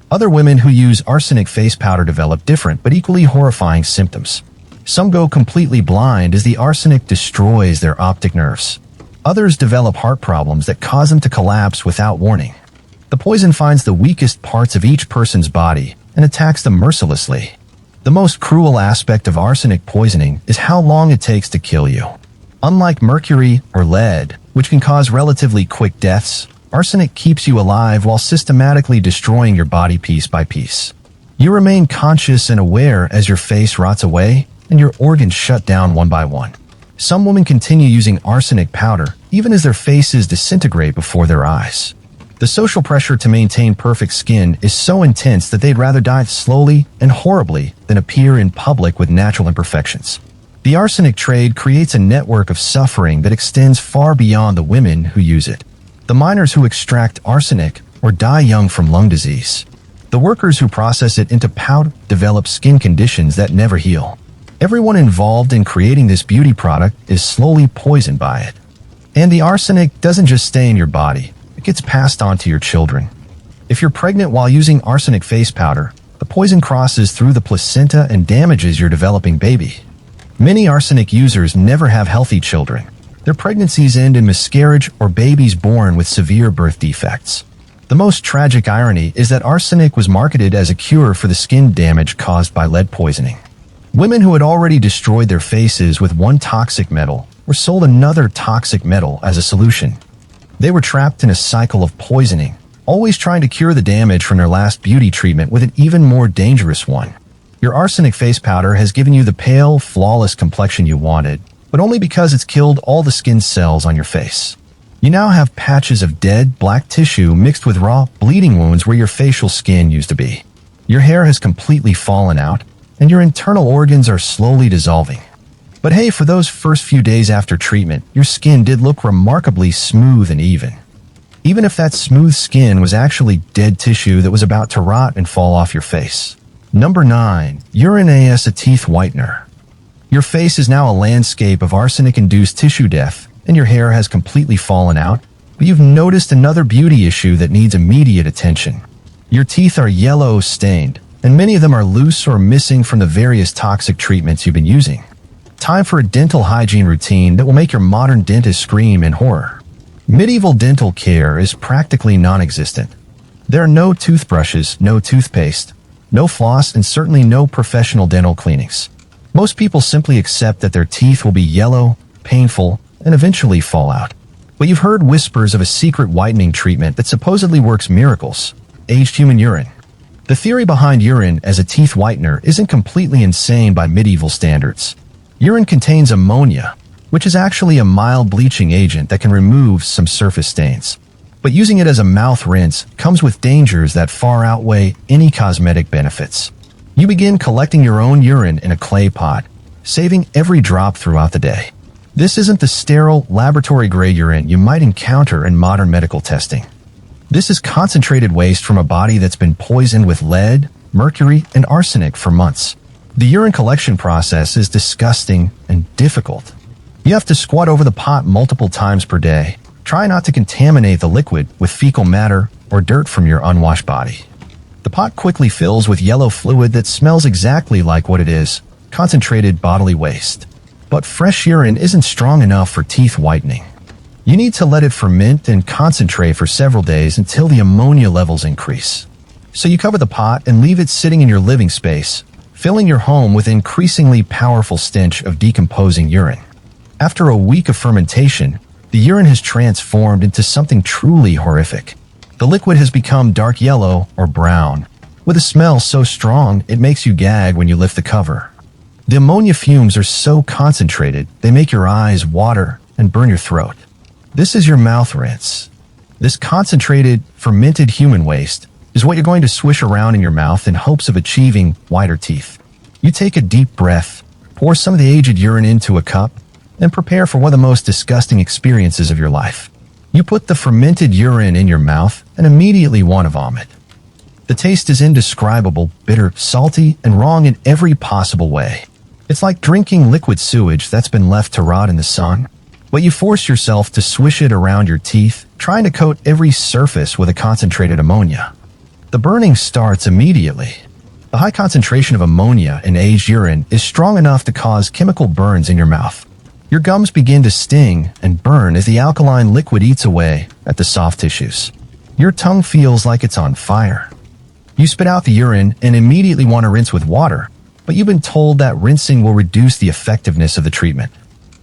Other women who use arsenic face powder develop different but equally horrifying symptoms. Some go completely blind as the arsenic destroys their optic nerves. Others develop heart problems that cause them to collapse without warning. The poison finds the weakest parts of each person's body and attacks them mercilessly. The most cruel aspect of arsenic poisoning is how long it takes to kill you. Unlike mercury or lead, which can cause relatively quick deaths, arsenic keeps you alive while systematically destroying your body piece by piece. You remain conscious and aware as your face rots away and your organs shut down one by one. Some women continue using arsenic powder even as their faces disintegrate before their eyes. The social pressure to maintain perfect skin is so intense that they'd rather die slowly and horribly than appear in public with natural imperfections. The arsenic trade creates a network of suffering that extends far beyond the women who use it. The miners who extract arsenic or die young from lung disease. The workers who process it into powder develop skin conditions that never heal. Everyone involved in creating this beauty product is slowly poisoned by it. And the arsenic doesn't just stay in your body, it gets passed on to your children. If you're pregnant while using arsenic face powder, the poison crosses through the placenta and damages your developing baby. Many arsenic users never have healthy children. Their pregnancies end in miscarriage or babies born with severe birth defects. The most tragic irony is that arsenic was marketed as a cure for the skin damage caused by lead poisoning. Women who had already destroyed their faces with one toxic metal were sold another toxic metal as a solution. They were trapped in a cycle of poisoning, always trying to cure the damage from their last beauty treatment with an even more dangerous one. Your arsenic face powder has given you the pale, flawless complexion you wanted, but only because it's killed all the skin cells on your face. You now have patches of dead, black tissue mixed with raw, bleeding wounds where your facial skin used to be. Your hair has completely fallen out, and your internal organs are slowly dissolving. But hey, for those first few days after treatment, your skin did look remarkably smooth and even. Even if that smooth skin was actually dead tissue that was about to rot and fall off your face. Number 9. Urine as a teeth whitener. Your face is now a landscape of arsenic-induced tissue death, and your hair has completely fallen out, but you've noticed another beauty issue that needs immediate attention. Your teeth are yellow stained, and many of them are loose or missing from the various toxic treatments you've been using. Time for a dental hygiene routine that will make your modern dentist scream in horror. Medieval dental care is practically non-existent. There are no toothbrushes, no toothpaste, no floss, and certainly no professional dental cleanings. Most people simply accept that their teeth will be yellow, painful, and eventually fall out. But you've heard whispers of a secret whitening treatment that supposedly works miracles: aged human urine. The theory behind urine as a teeth whitener isn't completely insane by medieval standards. Urine contains ammonia, which is actually a mild bleaching agent that can remove some surface stains. But using it as a mouth rinse comes with dangers that far outweigh any cosmetic benefits. You begin collecting your own urine in a clay pot, saving every drop throughout the day. This isn't the sterile, laboratory-grade urine you might encounter in modern medical testing. This is concentrated waste from a body that's been poisoned with lead, mercury, and arsenic for months. The urine collection process is disgusting and difficult. You have to squat over the pot multiple times per day. Try not to contaminate the liquid with fecal matter or dirt from your unwashed body. The pot quickly fills with yellow fluid that smells exactly like what it is: concentrated bodily waste. But fresh urine isn't strong enough for teeth whitening. You need to let it ferment and concentrate for several days until the ammonia levels increase. So you cover the pot and leave it sitting in your living space, filling your home with increasingly powerful stench of decomposing urine. After a week of fermentation, the urine has transformed into something truly horrific. The liquid has become dark yellow or brown, with a smell so strong it makes you gag when you lift the cover. The ammonia fumes are so concentrated they make your eyes water and burn your throat. This is your mouth rinse. This concentrated, fermented human waste is what you're going to swish around in your mouth in hopes of achieving whiter teeth. You take a deep breath, pour some of the aged urine into a cup, and prepare for one of the most disgusting experiences of your life. You put the fermented urine in your mouth and immediately want to vomit. The taste is indescribable, bitter, salty, and wrong in every possible way. It's like drinking liquid sewage that's been left to rot in the sun. But you force yourself to swish it around your teeth, trying to coat every surface with a concentrated ammonia. The burning starts immediately. The high concentration of ammonia in aged urine is strong enough to cause chemical burns in your mouth. Your gums begin to sting and burn as the alkaline liquid eats away at the soft tissues. Your tongue feels like it's on fire. You spit out the urine and immediately want to rinse with water, but you've been told that rinsing will reduce the effectiveness of the treatment.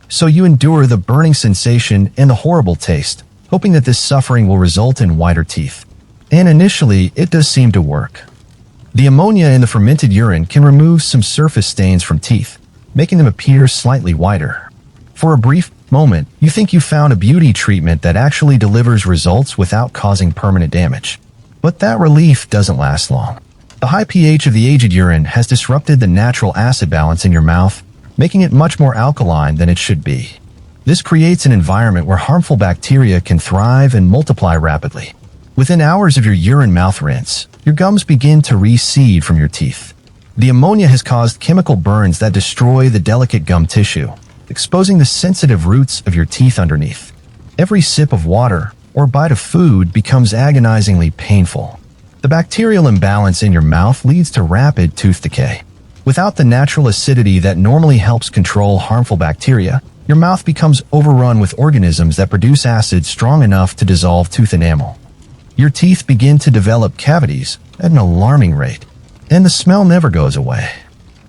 So you endure the burning sensation and the horrible taste, hoping that this suffering will result in whiter teeth. And initially, it does seem to work. The ammonia in the fermented urine can remove some surface stains from teeth, making them appear slightly whiter. For a brief moment, you think you found a beauty treatment that actually delivers results without causing permanent damage. But that relief doesn't last long. The high pH of the aged urine has disrupted the natural acid balance in your mouth, making it much more alkaline than it should be. This creates an environment where harmful bacteria can thrive and multiply rapidly. Within hours of your urine mouth rinse, your gums begin to reseed from your teeth. The ammonia has caused chemical burns that destroy the delicate gum tissue, exposing the sensitive roots of your teeth underneath. Every sip of water or bite of food becomes agonizingly painful. The bacterial imbalance in your mouth leads to rapid tooth decay. Without the natural acidity that normally helps control harmful bacteria, your mouth becomes overrun with organisms that produce acid strong enough to dissolve tooth enamel. Your teeth begin to develop cavities at an alarming rate, and the smell never goes away.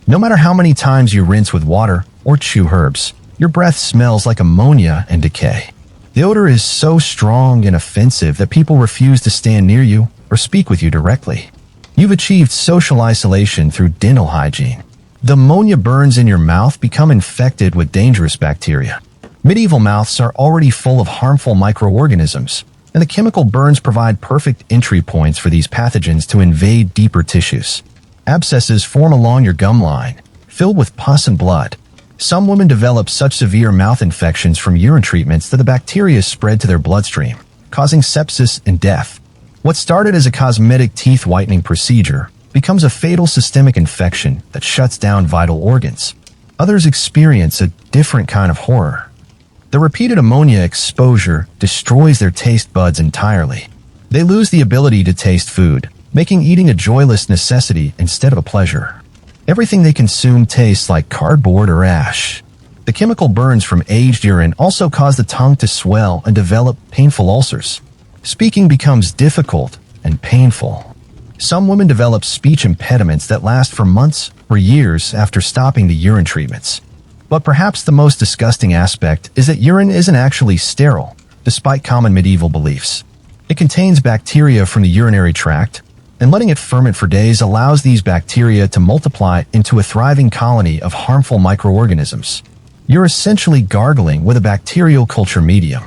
No matter how many times you rinse with water or chew herbs, your breath smells like ammonia and decay. The odor is so strong and offensive that people refuse to stand near you or speak with you directly. You've achieved social isolation through dental hygiene. The ammonia burns in your mouth become infected with dangerous bacteria. Medieval mouths are already full of harmful microorganisms, and the chemical burns provide perfect entry points for these pathogens to invade deeper tissues. Abscesses form along your gum line, filled with pus and blood. Some women develop such severe mouth infections from urine treatments that the bacteria spread to their bloodstream, causing sepsis and death. What started as a cosmetic teeth whitening procedure becomes a fatal systemic infection that shuts down vital organs. Others experience a different kind of horror. The repeated ammonia exposure destroys their taste buds entirely. They lose the ability to taste food, making eating a joyless necessity instead of a pleasure. Everything they consume tastes like cardboard or ash. The chemical burns from aged urine also cause the tongue to swell and develop painful ulcers. Speaking becomes difficult and painful. Some women develop speech impediments that last for months or years after stopping the urine treatments. But perhaps the most disgusting aspect is that urine isn't actually sterile, despite common medieval beliefs. It contains bacteria from the urinary tract, and letting it ferment for days allows these bacteria to multiply into a thriving colony of harmful microorganisms. You're essentially gargling with a bacterial culture medium.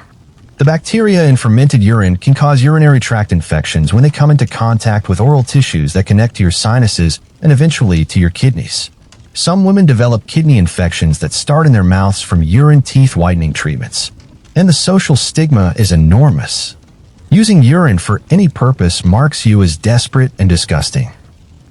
The bacteria in fermented urine can cause urinary tract infections when they come into contact with oral tissues that connect to your sinuses and eventually to your kidneys. Some women develop kidney infections that start in their mouths from urine teeth whitening treatments. And the social stigma is enormous. Using urine for any purpose marks you as desperate and disgusting.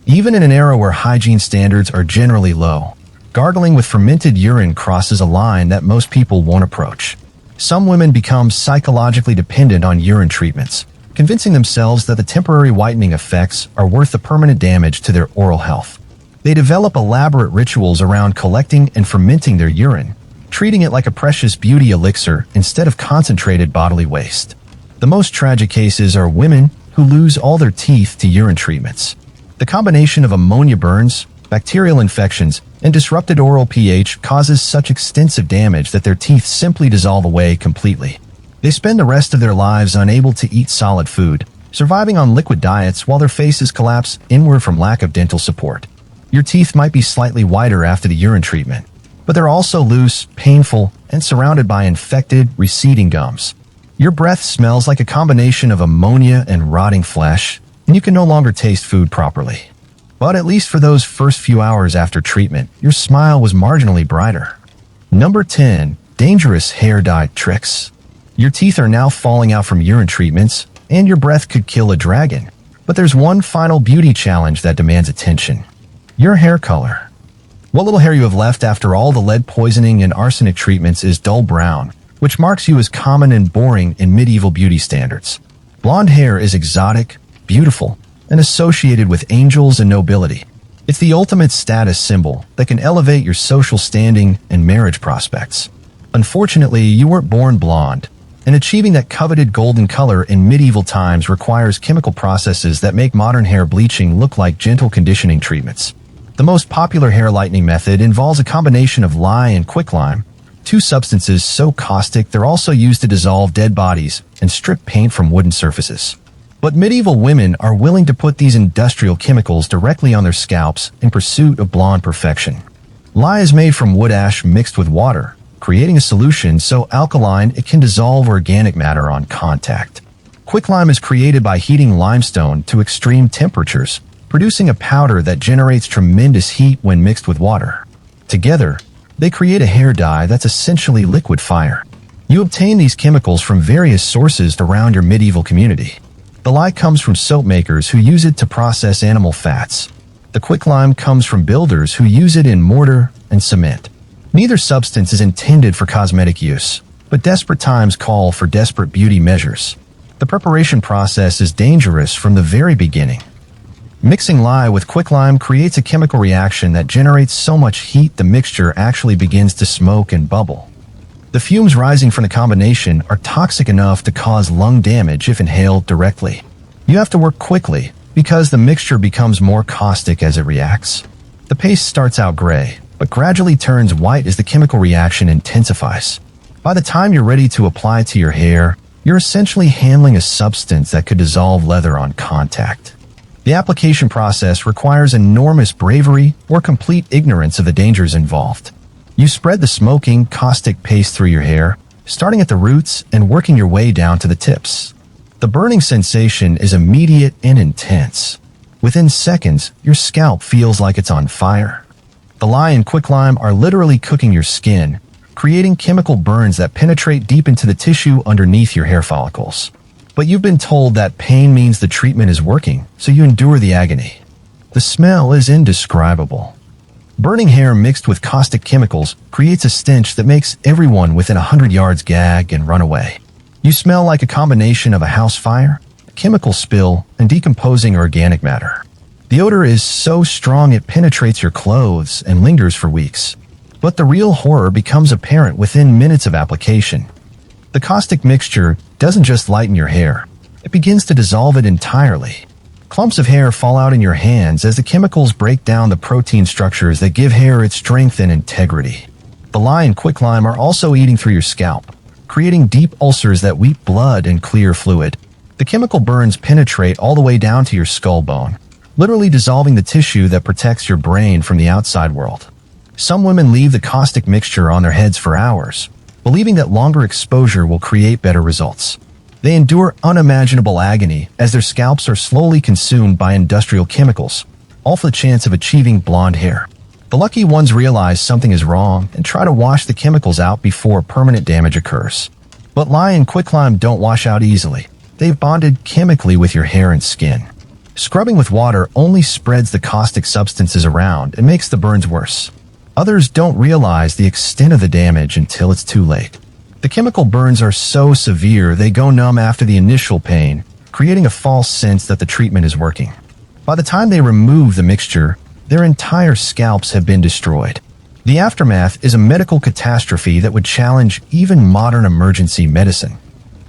Even in an era where hygiene standards are generally low, gargling with fermented urine crosses a line that most people won't approach. Some women become psychologically dependent on urine treatments, convincing themselves that the temporary whitening effects are worth the permanent damage to their oral health. They develop elaborate rituals around collecting and fermenting their urine, treating it like a precious beauty elixir instead of concentrated bodily waste. The most tragic cases are women who lose all their teeth to urine treatments. The combination of ammonia burns, bacterial infections, and disrupted oral pH causes such extensive damage that their teeth simply dissolve away completely. They spend the rest of their lives unable to eat solid food, surviving on liquid diets while their faces collapse inward from lack of dental support. Your teeth might be slightly whiter after the urine treatment, but they're also loose, painful, and surrounded by infected, receding gums. Your breath smells like a combination of ammonia and rotting flesh, and you can no longer taste food properly. But at least for those first few hours after treatment, your smile was marginally brighter. Number 10. Dangerous hair dye tricks. Your teeth are now falling out from urine treatments, and your breath could kill a dragon. But there's one final beauty challenge that demands attention. Your hair color. What little hair you have left after all the lead poisoning and arsenic treatments is dull brown, which marks you as common and boring in medieval beauty standards. Blonde hair is exotic, beautiful, and associated with angels and nobility. It's the ultimate status symbol that can elevate your social standing and marriage prospects. Unfortunately, you weren't born blonde, and achieving that coveted golden color in medieval times requires chemical processes that make modern hair bleaching look like gentle conditioning treatments. The most popular hair lightening method involves a combination of lye and quicklime, two substances so caustic they're also used to dissolve dead bodies and strip paint from wooden surfaces. But medieval women are willing to put these industrial chemicals directly on their scalps in pursuit of blonde perfection. Lye is made from wood ash mixed with water, creating a solution so alkaline it can dissolve organic matter on contact. Quicklime is created by heating limestone to extreme temperatures, producing a powder that generates tremendous heat when mixed with water. Together, they create a hair dye that's essentially liquid fire. You obtain these chemicals from various sources around your medieval community. The lye comes from soap makers who use it to process animal fats. The quicklime comes from builders who use it in mortar and cement. Neither substance is intended for cosmetic use, but desperate times call for desperate beauty measures. The preparation process is dangerous from the very beginning. Mixing lye with quicklime creates a chemical reaction that generates so much heat the mixture actually begins to smoke and bubble. The fumes rising from the combination are toxic enough to cause lung damage if inhaled directly. You have to work quickly because the mixture becomes more caustic as it reacts. The paste starts out gray, but gradually turns white as the chemical reaction intensifies. By the time you're ready to apply it to your hair, you're essentially handling a substance that could dissolve leather on contact. The application process requires enormous bravery or complete ignorance of the dangers involved. You spread the smoking, caustic paste through your hair, starting at the roots and working your way down to the tips. The burning sensation is immediate and intense. Within seconds, your scalp feels like it's on fire. The lye and quicklime are literally cooking your skin, creating chemical burns that penetrate deep into the tissue underneath your hair follicles. But you've been told that pain means the treatment is working, so you endure the agony. The smell is indescribable. Burning hair mixed with caustic chemicals creates a stench that makes everyone within 100 yards gag and run away. You smell like a combination of a house fire, a chemical spill, and decomposing organic matter. The odor is so strong it penetrates your clothes and lingers for weeks. But the real horror becomes apparent within minutes of application. The caustic mixture doesn't just lighten your hair, it begins to dissolve it entirely. Clumps of hair fall out in your hands as the chemicals break down the protein structures that give hair its strength and integrity. The lye and quicklime are also eating through your scalp, creating deep ulcers that weep blood and clear fluid. The chemical burns penetrate all the way down to your skull bone, literally dissolving the tissue that protects your brain from the outside world. Some women leave the caustic mixture on their heads for hours, believing that longer exposure will create better results. They endure unimaginable agony as their scalps are slowly consumed by industrial chemicals, all for the chance of achieving blonde hair. The lucky ones realize something is wrong and try to wash the chemicals out before permanent damage occurs. But lye and quicklime don't wash out easily. They've bonded chemically with your hair and skin. Scrubbing with water only spreads the caustic substances around and makes the burns worse. Others don't realize the extent of the damage until it's too late. The chemical burns are so severe they go numb after the initial pain, creating a false sense that the treatment is working. By the time they remove the mixture, their entire scalps have been destroyed. The aftermath is a medical catastrophe that would challenge even modern emergency medicine.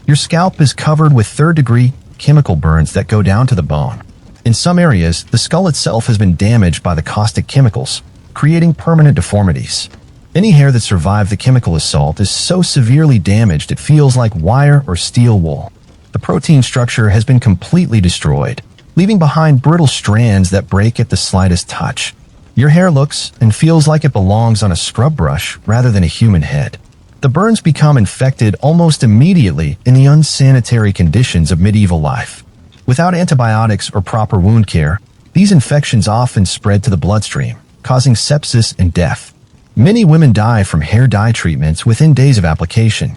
Your scalp is covered with third-degree chemical burns that go down to the bone. In some areas, the skull itself has been damaged by the caustic chemicals, creating permanent deformities. Any hair that survived the chemical assault is so severely damaged it feels like wire or steel wool. The protein structure has been completely destroyed, leaving behind brittle strands that break at the slightest touch. Your hair looks and feels like it belongs on a scrub brush rather than a human head. The burns become infected almost immediately in the unsanitary conditions of medieval life. Without antibiotics or proper wound care, these infections often spread to the bloodstream, causing sepsis and death. Many women die from hair dye treatments within days of application.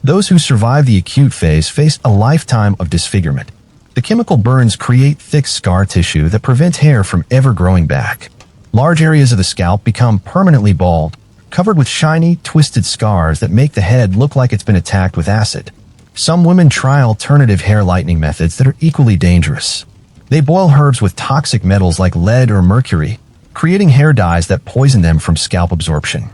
Those who survive the acute phase face a lifetime of disfigurement. The chemical burns create thick scar tissue that prevent hair from ever growing back. Large areas of the scalp become permanently bald, covered with shiny, twisted scars that make the head look like it's been attacked with acid. Some women try alternative hair lightening methods that are equally dangerous. They boil herbs with toxic metals like lead or mercury, creating hair dyes that poison them from scalp absorption.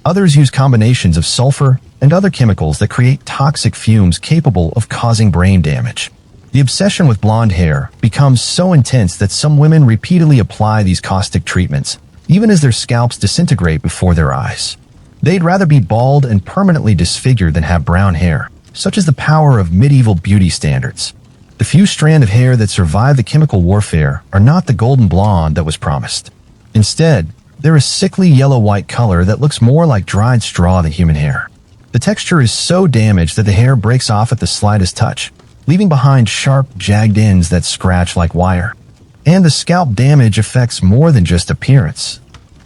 Others use combinations of sulfur and other chemicals that create toxic fumes capable of causing brain damage. The obsession with blonde hair becomes so intense that some women repeatedly apply these caustic treatments, even as their scalps disintegrate before their eyes. They'd rather be bald and permanently disfigured than have brown hair, such is the power of medieval beauty standards. The few strands of hair that survive the chemical warfare are not the golden blonde that was promised. Instead, they're a sickly yellow-white color that looks more like dried straw than human hair. The texture is so damaged that the hair breaks off at the slightest touch, leaving behind sharp, jagged ends that scratch like wire. And the scalp damage affects more than just appearance.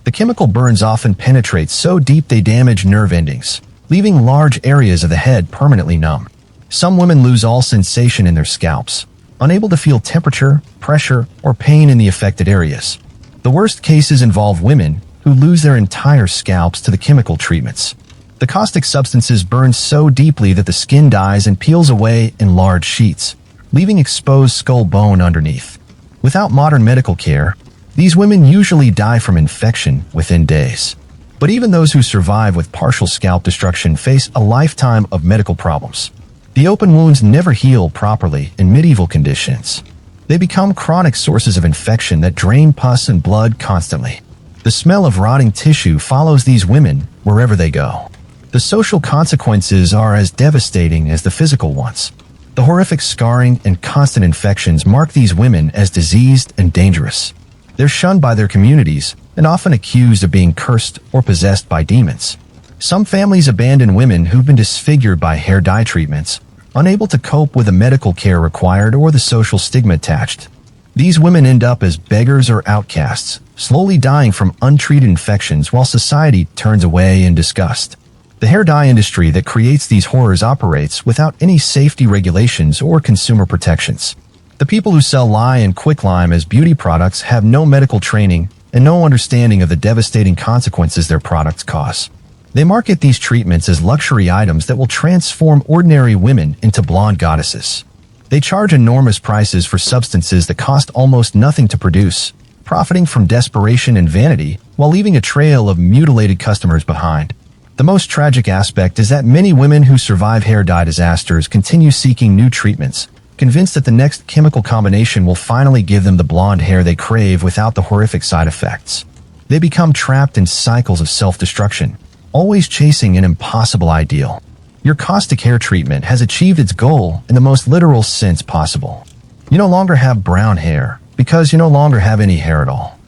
The chemical burns often penetrate so deep they damage nerve endings, leaving large areas of the head permanently numb. Some women lose all sensation in their scalps, unable to feel temperature, pressure, or pain in the affected areas. The worst cases involve women who lose their entire scalps to the chemical treatments. The caustic substances burn so deeply that the skin dies and peels away in large sheets, leaving exposed skull bone underneath. Without modern medical care, these women usually die from infection within days. But even those who survive with partial scalp destruction face a lifetime of medical problems. The open wounds never heal properly in medieval conditions. They become chronic sources of infection that drain pus and blood constantly. The smell of rotting tissue follows these women wherever they go. The social consequences are as devastating as the physical ones. The horrific scarring and constant infections mark these women as diseased and dangerous. They're shunned by their communities and often accused of being cursed or possessed by demons. Some families abandon women who've been disfigured by hair dye treatments, unable to cope with the medical care required or the social stigma attached. These women end up as beggars or outcasts, slowly dying from untreated infections while society turns away in disgust. The hair dye industry that creates these horrors operates without any safety regulations or consumer protections. The people who sell lye and quicklime as beauty products have no medical training and no understanding of the devastating consequences their products cause. They market these treatments as luxury items that will transform ordinary women into blonde goddesses. They charge enormous prices for substances that cost almost nothing to produce, profiting from desperation and vanity while leaving a trail of mutilated customers behind. The most tragic aspect is that many women who survive hair dye disasters continue seeking new treatments, convinced that the next chemical combination will finally give them the blonde hair they crave without the horrific side effects. They become trapped in cycles of self-destruction, always chasing an impossible ideal. Your caustic hair treatment has achieved its goal in the most literal sense possible. You no longer have brown hair because you no longer have any hair at all.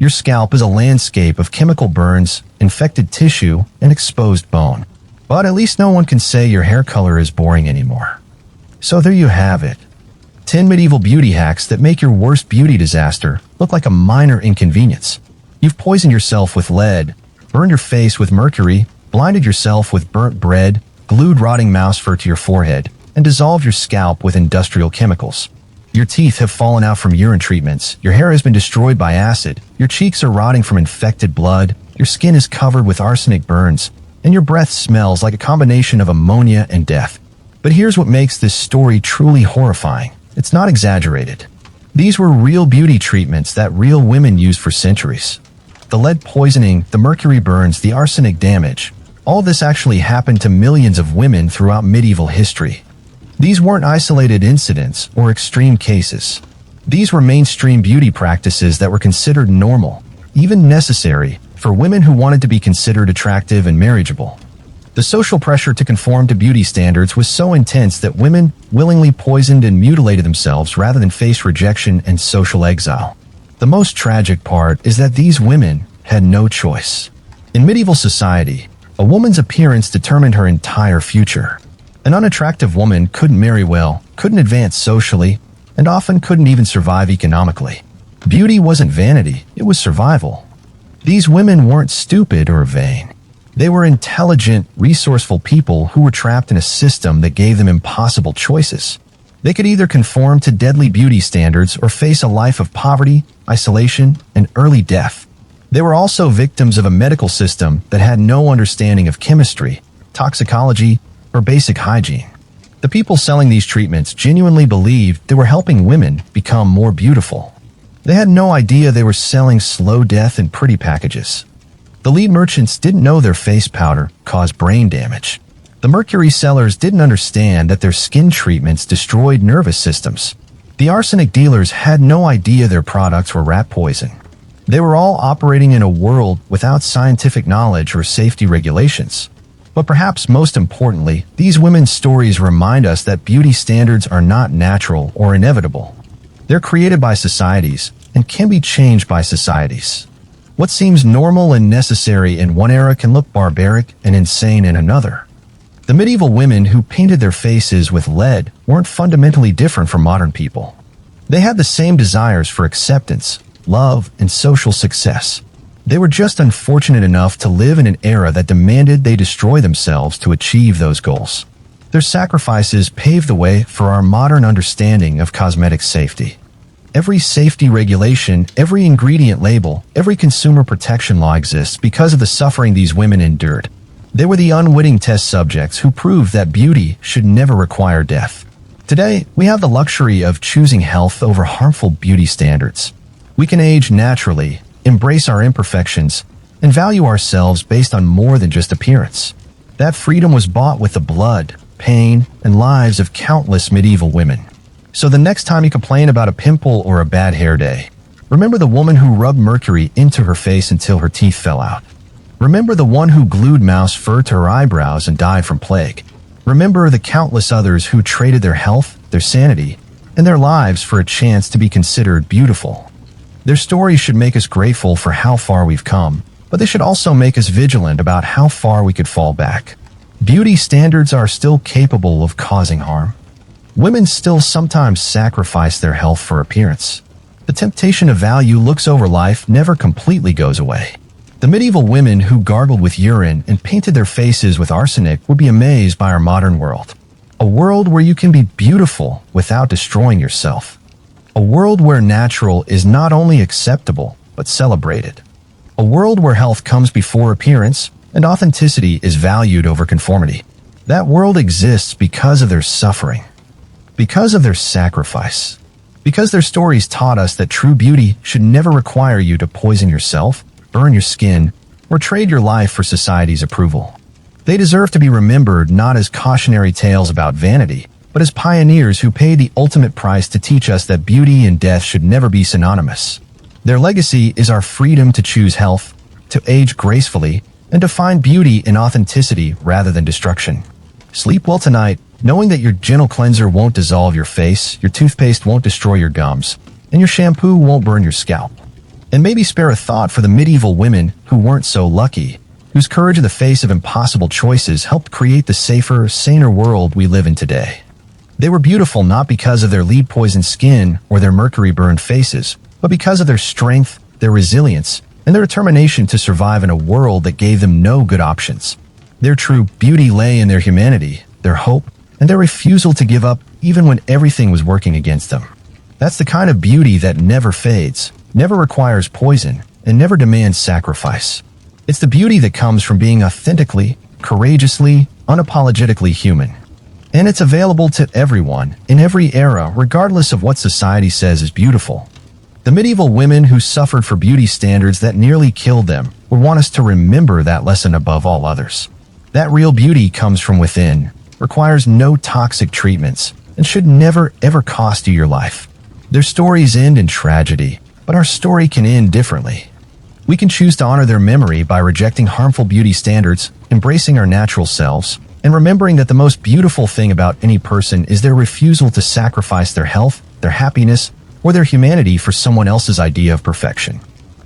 Your scalp is a landscape of chemical burns, infected tissue, and exposed bone. But at least no one can say your hair color is boring anymore. So there you have it. 10 medieval beauty hacks that make your worst beauty disaster look like a minor inconvenience. You've poisoned yourself with lead, burned your face with mercury, blinded yourself with burnt bread, glued rotting mouse fur to your forehead, and dissolved your scalp with industrial chemicals. Your teeth have fallen out from urine treatments, your hair has been destroyed by acid, your cheeks are rotting from infected blood, your skin is covered with arsenic burns, and your breath smells like a combination of ammonia and death. But here's what makes this story truly horrifying. It's not exaggerated. These were real beauty treatments that real women used for centuries. the lead poisoning, the mercury burns, the arsenic damage. All this actually happened to millions of women throughout medieval history. These weren't isolated incidents or extreme cases. These were mainstream beauty practices that were considered normal, even necessary, for women who wanted to be considered attractive and marriageable. The social pressure to conform to beauty standards was so intense that women willingly poisoned and mutilated themselves rather than face rejection and social exile. The most tragic part is that these women had no choice. In medieval society, a woman's appearance determined her entire future. An unattractive woman couldn't marry well, couldn't advance socially, and often couldn't even survive economically. Beauty wasn't vanity, it was survival. These women weren't stupid or vain. They were intelligent, resourceful people who were trapped in a system that gave them impossible choices. They could either conform to deadly beauty standards or face a life of poverty, isolation, and early death. They were also victims of a medical system that had no understanding of chemistry, toxicology, or basic hygiene. The people selling these treatments genuinely believed they were helping women become more beautiful. They had no idea they were selling slow death in pretty packages. The lead merchants didn't know their face powder caused brain damage. The mercury sellers didn't understand that their skin treatments destroyed nervous systems. The arsenic dealers had no idea their products were rat poison. They were all operating in a world without scientific knowledge or safety regulations. But perhaps most importantly, these women's stories remind us that beauty standards are not natural or inevitable. They're created by societies and can be changed by societies. What seems normal and necessary in one era can look barbaric and insane in another. The medieval women who painted their faces with lead weren't fundamentally different from modern people. They had the same desires for acceptance, love, and social success. They were just unfortunate enough to live in an era that demanded they destroy themselves to achieve those goals. Their sacrifices paved the way for our modern understanding of cosmetic safety. Every safety regulation, every ingredient label, every consumer protection law exists because of the suffering these women endured. They were the unwitting test subjects who proved that beauty should never require death. Today, we have the luxury of choosing health over harmful beauty standards. We can age naturally, embrace our imperfections, and value ourselves based on more than just appearance. That freedom was bought with the blood, pain, and lives of countless medieval women. So the next time you complain about a pimple or a bad hair day, remember the woman who rubbed mercury into her face until her teeth fell out. Remember the one who glued mouse fur to her eyebrows and died from plague. Remember the countless others who traded their health, their sanity, and their lives for a chance to be considered beautiful. Their stories should make us grateful for how far we've come, but they should also make us vigilant about how far we could fall back. Beauty standards are still capable of causing harm. Women still sometimes sacrifice their health for appearance. The temptation of value looks over life never completely goes away. The medieval women who gargled with urine and painted their faces with arsenic would be amazed by our modern world. A world where you can be beautiful without destroying yourself. A world where natural is not only acceptable, but celebrated. A world where health comes before appearance and authenticity is valued over conformity. That world exists because of their suffering. Because of their sacrifice. Because their stories taught us that true beauty should never require you to poison yourself, burn your skin, or trade your life for society's approval. They deserve to be remembered not as cautionary tales about vanity, but as pioneers who paid the ultimate price to teach us that beauty and death should never be synonymous. Their legacy is our freedom to choose health, to age gracefully, and to find beauty in authenticity rather than destruction. Sleep well tonight, knowing that your gentle cleanser won't dissolve your face, your toothpaste won't destroy your gums, and your shampoo won't burn your scalp. And maybe spare a thought for the medieval women who weren't so lucky, whose courage in the face of impossible choices helped create the safer, saner world we live in today. They were beautiful not because of their lead-poisoned skin or their mercury-burned faces, but because of their strength, their resilience, and their determination to survive in a world that gave them no good options. Their true beauty lay in their humanity, their hope, and their refusal to give up even when everything was working against them. That's the kind of beauty that never fades, never requires poison, and never demands sacrifice. It's the beauty that comes from being authentically, courageously, unapologetically human. And it's available to everyone, in every era, regardless of what society says is beautiful. The medieval women who suffered for beauty standards that nearly killed them would want us to remember that lesson above all others. That real beauty comes from within, requires no toxic treatments, and should never ever cost you your life. Their stories end in tragedy, but our story can end differently. We can choose to honor their memory by rejecting harmful beauty standards, embracing our natural selves, and remembering that the most beautiful thing about any person is their refusal to sacrifice their health, their happiness, or their humanity for someone else's idea of perfection.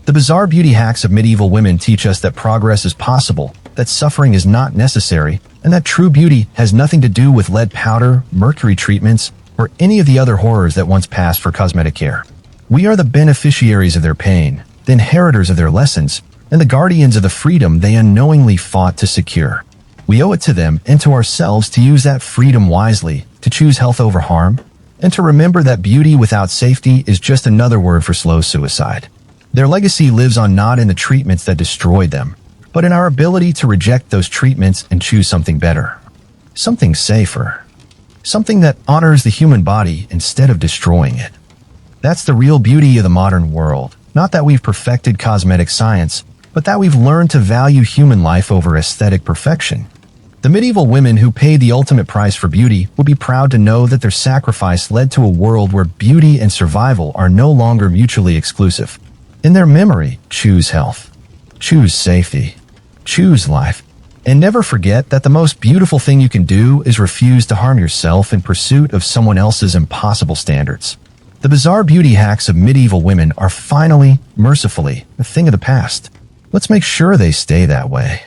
The bizarre beauty hacks of medieval women teach us that progress is possible, that suffering is not necessary, and that true beauty has nothing to do with lead powder, mercury treatments, or any of the other horrors that once passed for cosmetic care. We are the beneficiaries of their pain, the inheritors of their lessons, and the guardians of the freedom they unknowingly fought to secure. We owe it to them and to ourselves to use that freedom wisely, to choose health over harm, and to remember that beauty without safety is just another word for slow suicide. Their legacy lives on not in the treatments that destroyed them, but in our ability to reject those treatments and choose something better, something safer, something that honors the human body instead of destroying it. That's the real beauty of the modern world. Not that we've perfected cosmetic science, but that we've learned to value human life over aesthetic perfection. The medieval women who paid the ultimate price for beauty would be proud to know that their sacrifice led to a world where beauty and survival are no longer mutually exclusive. In their memory, choose health, choose safety, choose life, and never forget that the most beautiful thing you can do is refuse to harm yourself in pursuit of someone else's impossible standards. The bizarre beauty hacks of medieval women are finally, mercifully, a thing of the past. Let's make sure they stay that way.